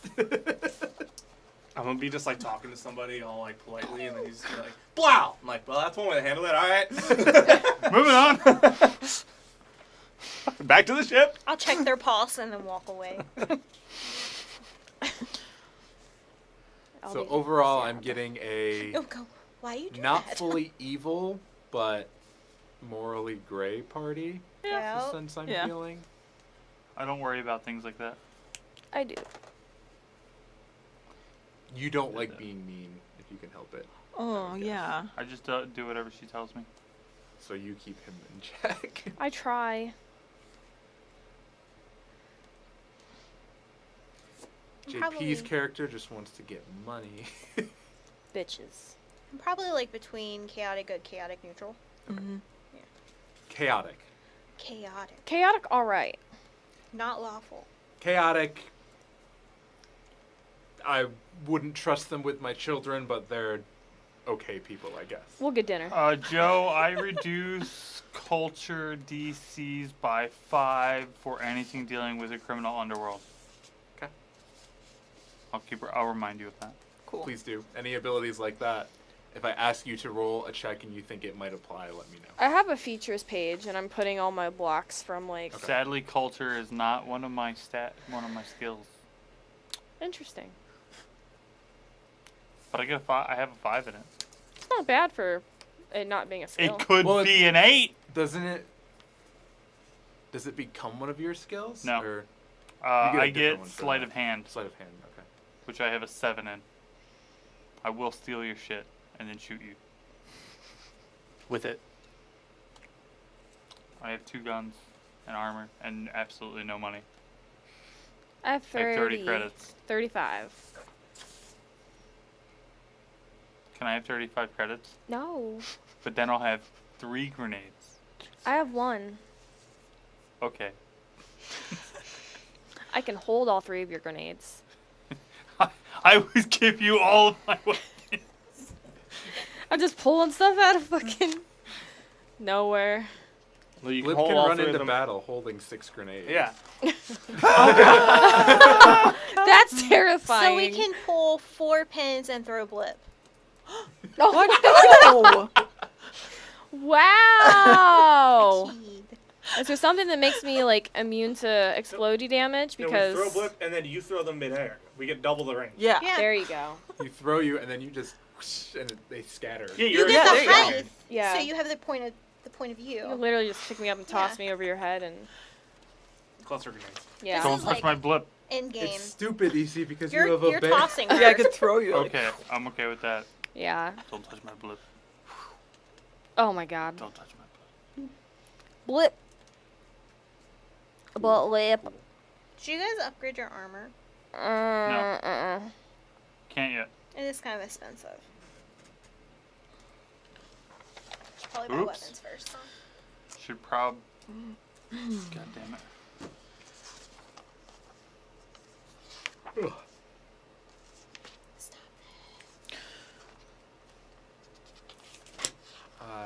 I'm gonna be just like talking to somebody all like politely, and then he's just like, "Blow!" I'm like, "Well, that's one way to handle it. All right." Moving on. Back to the ship. I'll check their pulse and then walk away. So overall, I'm getting a Oh, go. Why you do not that? fully evil, but morally gray party. Yeah. The sense I'm Yeah. feeling. I don't worry about things like that. I do. You don't like being mean if you can help it. Oh, yeah. I just do whatever she tells me. So you keep him in check. I try. JP's Probably- character just wants to get money. Bitches. I'm probably like between chaotic good, chaotic neutral. Mm-hmm. Chaotic. Chaotic. Chaotic, alright. Not lawful. Chaotic. I wouldn't trust them with my children, but they're okay people, I guess. We'll get dinner. Joe, I reduce culture DCs by 5 for anything dealing with the criminal underworld. Okay. I'll remind you of that. Cool. Please do. Any abilities like that, if I ask you to roll a check and you think it might apply, let me know. I have a features page, and I'm putting all my blocks from, like... Okay. Sadly, culture is not one of my skills. Interesting. But I get I have a 5 in it. It's not bad for it not being a skill. It could Well, be an 8. Does it become one of your skills? No. Or get a I different get one for sleight that. of hand, sleight of hand? Okay. which I have a 7 in. I will steal your shit and then shoot you. With it. I have 2 guns and armor and absolutely no money. I have I have 30 credits. 35. Can I have 35 credits? No. But then I'll have 3 grenades. I have 1. Okay. I can hold all 3 of your grenades. I would give you all of my weapons. I'm just pulling stuff out of fucking nowhere. Well, you Blip hold can all run 3 of into them. battle holding 6 grenades. Yeah. That's terrifying. So we can pull 4 pins and throw Blip. Oh, no! Wow. Teed. Is there something that makes me like immune to explodey damage? No, Because we throw Blip, and then you throw them midair. We get double the range. Yeah. Yeah. there you go. You throw you, and then you just whoosh, and they scatter. Yeah, You you're get there the you go. height, Yeah. so you have the point of You view. literally just pick me up and toss Yeah. me over your head, and cluster grenades. yeah. Don't is touch like- my blip. In game, It's stupid, EC, because you you're have a you're bear. tossing her. Yeah, I could throw you. Like, Okay, I'm okay with that. Yeah. Don't touch my blip. Oh my god. Don't touch my blip. Blip. Blip. Did you guys upgrade your armor? Can't yet. It is kind of expensive. Should probably buy Oops. weapons first. Huh? Should God damn it. Stop.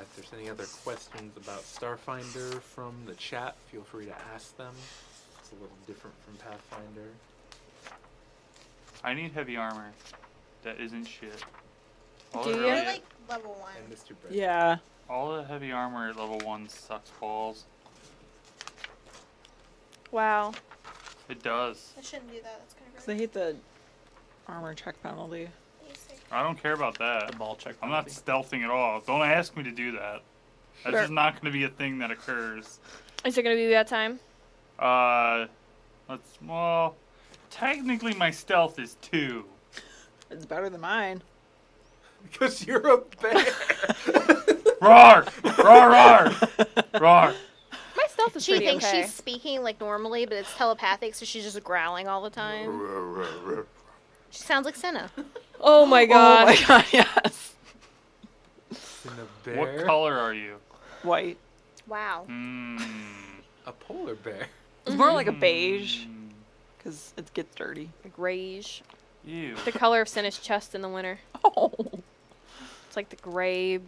If there's any other questions about Starfinder from the chat, feel free to ask them. It's a little different from Pathfinder. I need heavy armor. That isn't shit. All Do it you? really You're is- like level 1. And Mr. Bread. yeah. all the heavy armor at level 1 sucks balls. Wow. It does. I shouldn't do that. That's kind of Because I hate the armor check penalty. basic. I don't care about that. The ball check. I'm not stealthing at all. Don't ask me to do that. That's Sure. just not going to be a thing that occurs. Is it gonna be that time? Well, technically my stealth is 2. It's better than mine. Because you're a bear. Roar! Roar, roar! Roar! My stealth is She pretty thinks okay. she's speaking like normally, but it's telepathic, so she's just growling all the time. She sounds like Senna. Oh my god. Oh my god, yes. And a bear. What color are you? White. Wow. Hmm. A polar bear. It's more like a beige. Hmm. because it gets dirty. Grayish. Ew. The color of Sin's chest in the winter. Oh, It's like the gray,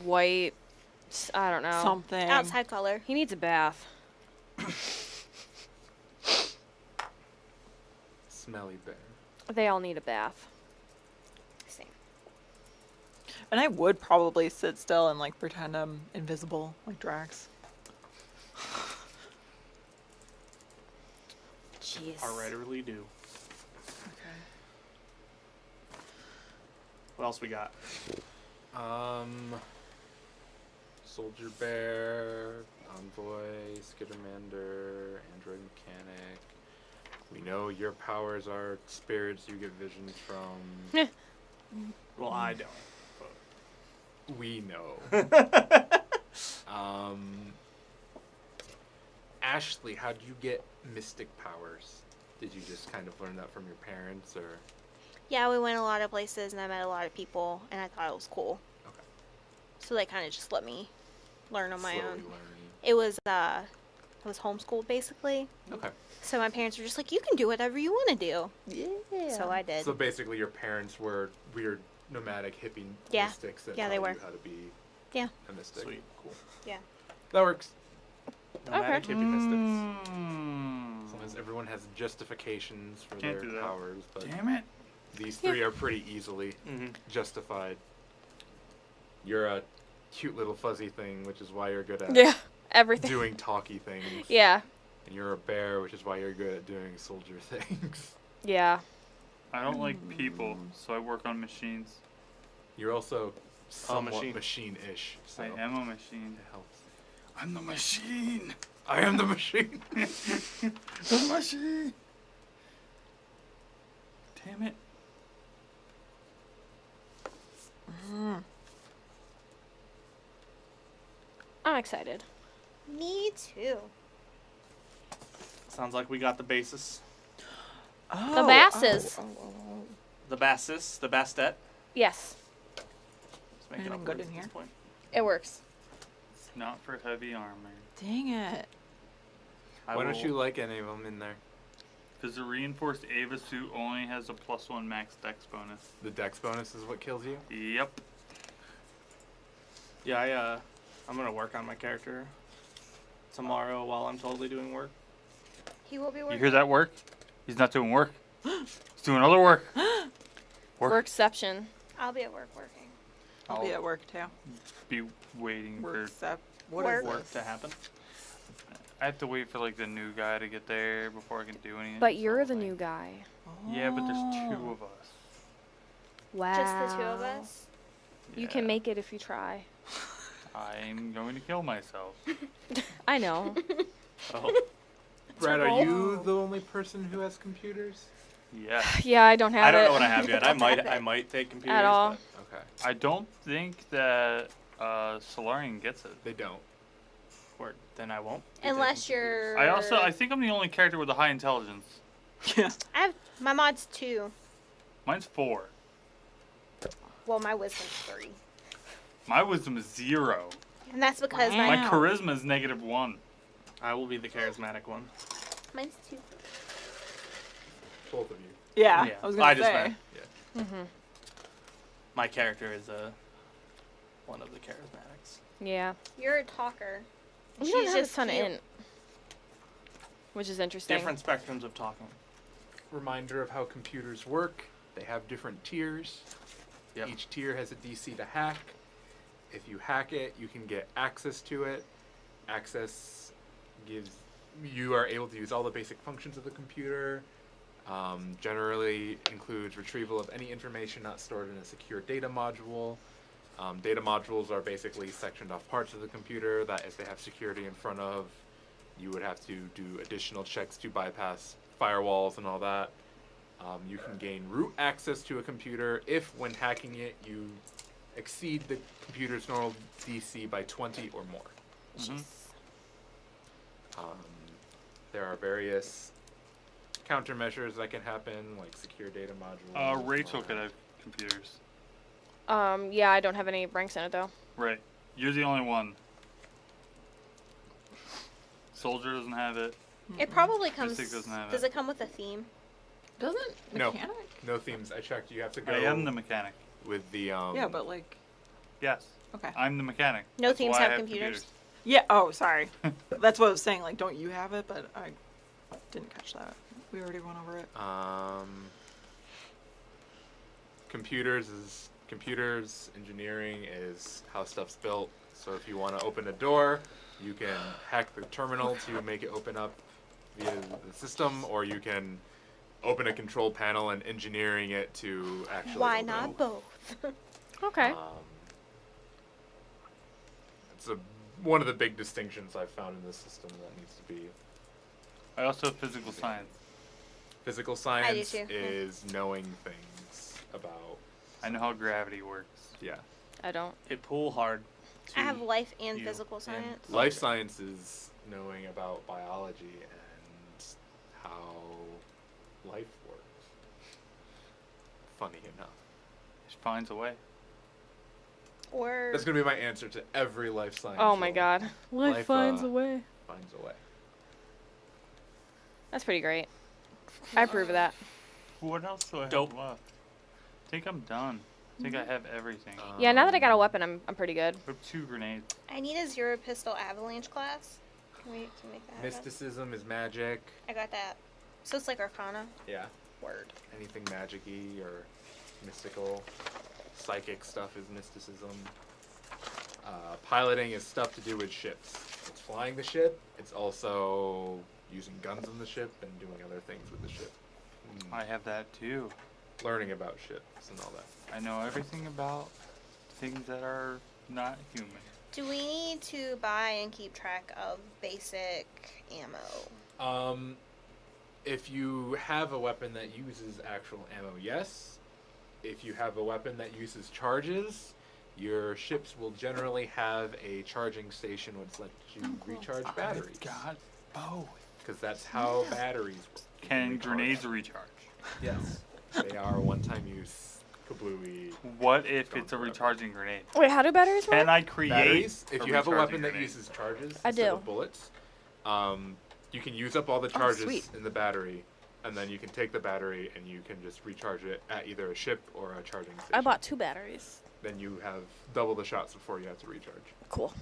white. I don't know. something. Outside color. He needs a bath. Smelly bear. They all need a bath. Same. And I would probably sit still and like pretend I'm invisible, like Drax. Jeez. I regularly do. Okay. What else we got? Soldier Bear, Envoy, Skittermander, Android Mechanic. We know your powers are spirits you get visions from. Well, I don't. We know. Ashley, how did you get mystic powers? Did you just kind of learn that from your parents, or? Yeah, we went a lot of places and I met a lot of people and I thought it was cool. Okay. So they kind of just let me learn on my Slowly own. learn. It was homeschooled basically. Okay. So my parents were just like, you can do whatever you want to do. Yeah. So I did. So basically, your parents were weird, nomadic hippie Yeah. mystics that Yeah, taught they were. you how to be Yeah. a mystic. Sweet. Cool. Yeah. That works. Nomadic Okay. hippie mystics. As long as everyone has justifications for Can't their do that. powers, but Damn it. these three are pretty easily Mm-hmm. justified. You're a cute little fuzzy thing, which is why you're good at Yeah. Everything. doing talky things. Yeah. And you're a bear, which is why you're good at doing soldier things. Yeah. I don't like people, so I work on machines. You're also somewhat machine. machine-ish, so I am a machine. it helps. I'm the machine. I am the machine. The machine. Damn it. I'm excited. Me too. Sounds like we got the basis. Oh, basses. The basis, the bastet. Yes. Let's make it Anything up good words in at here? this point. It works. It's not for heavy armor. Dang it. I Why don't will- you like any of them in there? Because the reinforced Ava suit only has a +1 max dex bonus. The dex bonus is what kills you? Yep. Yeah, I'm gonna work on my character tomorrow while I'm totally doing work. He will be You working. hear that work? He's not doing work. He's doing other work. Workception. I'll be at work working. I'll be at work too. Be waiting for. Work. What Work. is Work this? to happen. I have to wait for like the new guy to get there before I can do anything. But you're so, the like- new guy. Yeah, but there's Oh. 2 of us. Wow. Just the two of us. You can Yeah. make it if you try. I'm going to kill myself. I know. Oh, Brad, roll. are you the only person who has computers? Yeah. Yeah, I don't have I don't it. know what I have yet. I Don't might, have it. I might take computers. At all. But Okay. I don't think that Solarian gets it. They don't. or then I won't. be Unless taking you're. I think I'm the only character with a high intelligence. Yeah. I have my mod's 2. Mine's 4. Well, my wisdom's 3. My wisdom is 0. And that's because Wow. My Wow. charisma is -1. computers. I will be the charismatic one. mine's 2. Both of you. Yeah. Yeah, I was gonna just say. meant Mm-hmm. my character is one of the charismatics. Yeah. You're a talker. You don't She's have just a ton of cute. int. Which is interesting. Different spectrums of talking. Reminder of how computers work. They have different tiers. Yep. Each tier has a DC to hack. If you hack it, you can get access to it. Access gives you are able to use all the basic functions of the computer. Generally includes retrieval of any information not stored in a secure data module. Data modules are basically sectioned off parts of the computer that if they have security in front of, you would have to do additional checks to bypass firewalls and all that. You can gain root access to a computer if, when hacking it, you exceed the computer's normal DC by 20 or more. Mhm. There are various countermeasures that can happen, like secure data modules. Rachel could have computers. Yeah, I don't have any ranks in it though. Right. You're the only one. Soldier doesn't have it. It probably comes. Mystic doesn't have Does it. it come with a theme? Doesn't No. mechanic? No themes. I checked. You have to go I am the mechanic. with the Yeah, but like, Yes. okay. I'm the mechanic. No That's themes why I have computers. Yeah. Oh, sorry. That's what I was saying. Like, don't you have it? But I didn't catch that. We already went over it. Computers engineering is how stuff's built. So if you want to open a door, you can hack the terminal to make it open up via the system, or you can open a control panel and engineering it to actually Why open not up. both? Okay. It's one of the big distinctions I've found in this system that needs to be. I also have physical science. Physical science too, yeah. is knowing things about. I know how gravity works. Yeah. I don't. It pull hard. I have life and you physical and science. Life science is knowing about biology and how life works. Funny enough. Just finds a way. Or That's going to be my answer to every life science. Oh my show. god. Life, Life finds uh, a way. Finds a way. That's pretty great. I approve of that. What else do I have Dope. left? I think I'm done. I think I have everything. Yeah, now that I got a weapon, I'm pretty good. I have 2 grenades. I need a zero pistol avalanche class. Can we make that happen? Mysticism is magic. I got that. So it's like Arcana. Yeah. Word. Anything magic-y or mystical. Psychic stuff is mysticism. Piloting is stuff to do with ships. It's flying the ship. It's also using guns on the ship and doing other things with the ship. I have that too. Learning about ships and all that. I know everything about things that are not human. Do we need to buy and keep track of basic ammo? If you have a weapon that uses actual ammo, yes. If you have a weapon that uses charges, your ships will generally have a charging station which lets you recharge batteries. God, both. Because that's how batteries work. You Can recharge grenades them. recharge? Yes. They are one-time use. Kablooey. What if Gone it's a forever. recharging grenade? Wait, how do batteries work? Can I create Batteries, if you have a recharging weapon that grenade? uses charges I instead do. of bullets, you can use up all the charges sweet. in the battery, and then you can take the battery and you can just recharge it at either a ship or a charging station. I bought 2 batteries. Then you have double the shots before you have to recharge. Cool.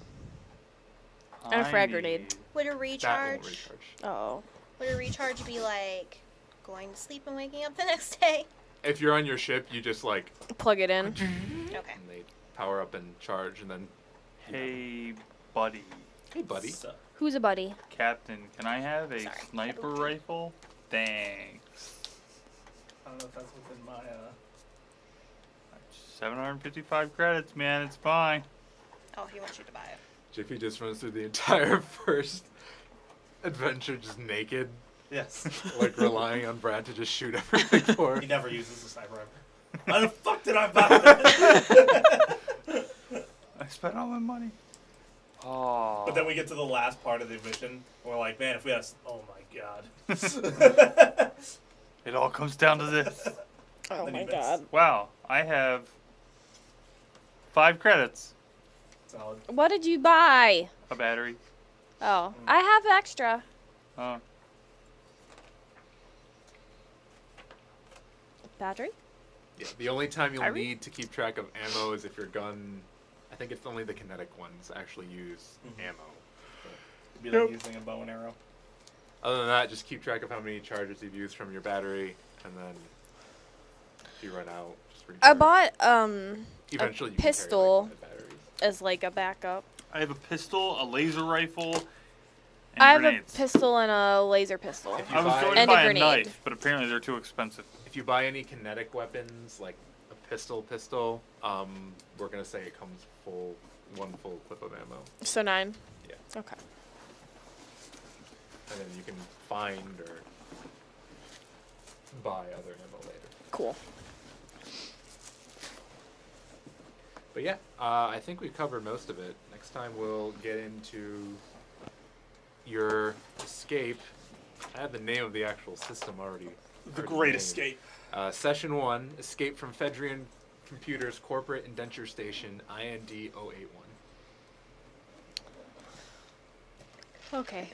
And a frag I grenade. need- Would a That recharge? won't recharge. Oh. Would a recharge be like going to sleep and waking up the next day? If you're on your ship, you just like, Plug it in. Okay. and they power up and charge, and then. Hey, buddy. Hey, buddy. Who's a buddy? Captain, can I have a Sorry, sniper I rifle? Thanks. I don't know if that's within my. 755 credits, man. It's fine. Oh, he wants you to buy it. Jiffy just runs through the entire first adventure just naked, Yes. like relying on Brad to just shoot everything for He him. never uses a sniper rifle. Why the fuck did I buy that? I spent all my money. Oh. But then we get to the last part of the mission. And we're like, man, if we had. Oh my god. It all comes down to this. Oh Then my you miss. god. Wow, I have 5 credits. Solid. What did you buy? A battery. Oh, I have extra. Oh. Battery? Yeah, the only time you'll Kyrie? need to keep track of ammo is if your gun. I think it's only the kinetic ones actually use ammo. It'd be like using a bow and arrow. Other than that, just keep track of how many charges you've used from your battery, and then if you run out, just recharge. I bought Eventually, you pistol. can carry, like, the batteries. as like a backup. I have a pistol, a laser rifle, and I have grenades. a pistol and a laser pistol. If you I was buy- going to And a buy a grenade. knife, but apparently they're too expensive. If you buy any kinetic weapons, like a pistol, we're gonna say it comes one full clip of ammo, So 9. Yeah. Okay. and then you can find or buy other ammo later. Cool. But yeah, I think we covered most of it. Next time we'll get into your escape. I have the name of the actual system already. The already Great named. Escape. Session 1, Escape from Fedrian Computers Corporate Indenture Station, IND 081. Okay.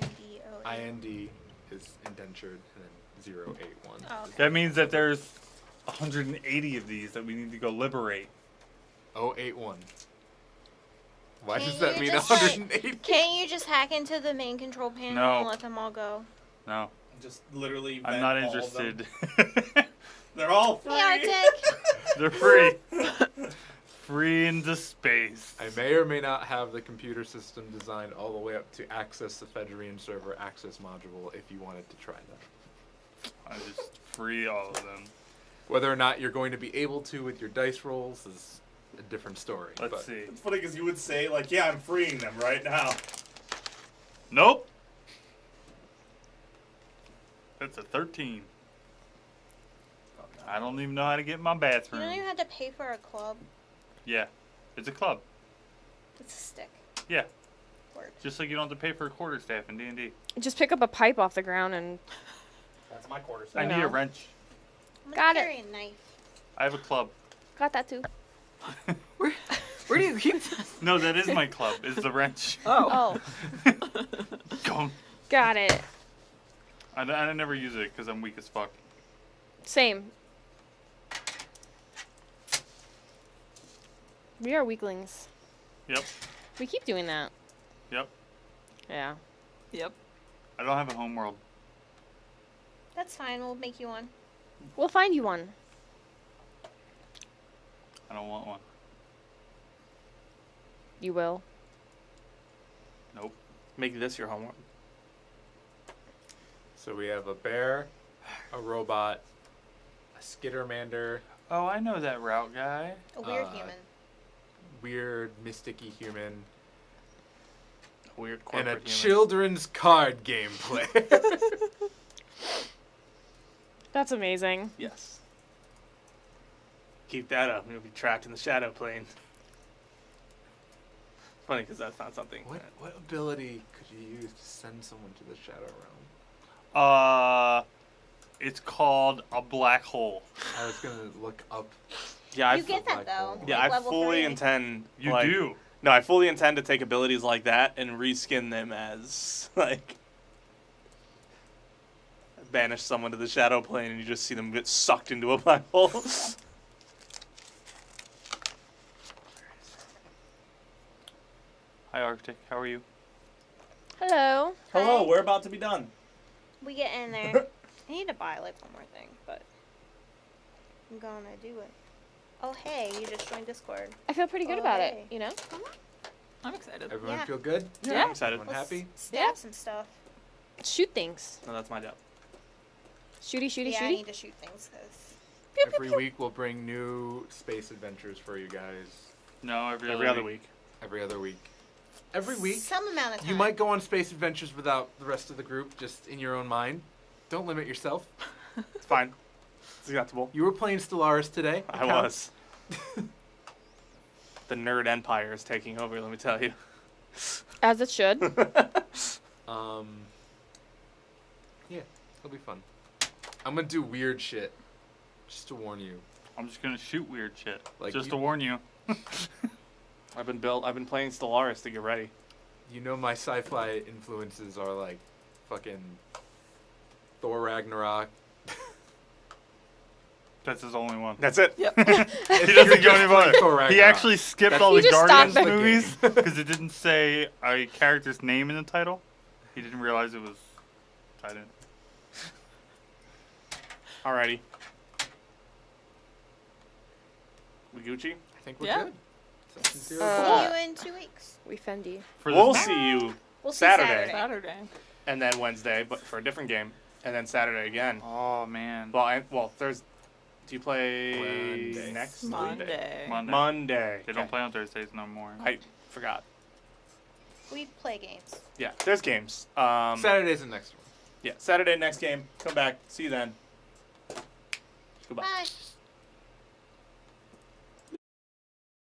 INDOA. IND is indentured, and then 081. Oh, okay. That means that there's 180 of these that we need to go liberate. 081. Why Can't does that you mean just, 180? Can't you just hack into the main control panel No. and let them all go? No, Just literally. I'm vet not all of them. interested. They're all free. Hey, Arctic. They're free. Free into space. I may or may not have the computer system designed all the way up to access the Federian server access module if you wanted to try that. I just free all of them. Whether or not you're going to be able to with your dice rolls is a different story. Let's but see. It's funny because you would say like, "Yeah, I'm freeing them right now." Nope. That's a 13. I don't even know how to get in my You bathroom. don't even have to pay for a club. Yeah, it's a club. It's a stick. Yeah, Word. just like you don't have to pay for a quarterstaff in D&D. Just pick up a pipe off the ground and That's my quarter I staff. need a know. wrench. I'm Got gonna it. carry a knife. I have a club. got that too. Where do you keep this? No, that is my club. Is the wrench. Oh, Go. got it. I never use it because I'm weak as fuck. Same. We are weaklings. Yep. We keep doing that. Yep. Yeah. Yep. I don't have a homeworld. That's fine. We'll make you one. We'll find you one. I don't want one. You will. Nope. Make this your homework. So we have a bear, a robot, a skittermander, Oh, I know that route guy. A weird Uh, human. weird mysticky human, Weird and corporate a human. children's card game player. That's amazing. Yes. Keep that up. You'll be trapped in the shadow plane. Funny because that's not something. What ability could you use to send someone to the shadow realm? It's called a black hole. I was gonna look up. Yeah, You I get that black though. hole. yeah, like I level fully 3. intend. You like, do. No, I fully intend to take abilities like that and reskin them as like banish someone to the shadow plane, and you just see them get sucked into a black hole. Hi, Arctic. How are you? Hello. Hello, Hi. we're about to be done. We get in there. I need to buy like one more thing, but I'm gonna do it. Oh hey, you just joined Discord. I feel pretty good Oh, about hey. it, you know? I'm excited. Everyone Yeah. feel good? Yeah. I'm excited. Everyone happy? Stab Yeah. some stuff. Shoot things. No, that's my job. Shooty, shooty, Yeah, I shooty. need to shoot things because Every week we'll bring new space adventures for you guys. No, every Every other week. Every other week. Every week. some amount of time. You might go on space adventures without the rest of the group, just in your own mind. Don't limit yourself. It's fine. It's acceptable. You were playing Stellaris today. It I counts. was. The nerd empire is taking over. Let me tell you. As it should. Yeah, it'll be fun. I'm gonna do weird shit, just to warn you. I'm just gonna shoot weird shit. Like just you- to warn you. I've been playing Stellaris to get ready. You know my sci-fi influences are like, fucking Thor Ragnarok. That's his only one. That's it. Yep. He doesn't go any farther. Thor He Ragnarok. actually skipped That's- all He the just Guardians stopped the movies game. because it didn't say a character's name in the title. He didn't realize it was tied in. Alrighty. We Gucci? I think we're Yeah. good. Session zero. Uh, See you in 2 weeks. We Fendi. For We'll this see you We'll see Saturday. Saturday. and then Wednesday, but for a different game, and then Saturday again. Oh man. Well, Thursday. Do you play Monday. next Monday. Monday. Monday. They don't Okay. play on Thursdays no more. I forgot. We play games. Yeah, there's games. Saturday's the next one. Yeah, Saturday next game. Come back. See you then. Goodbye. Bye.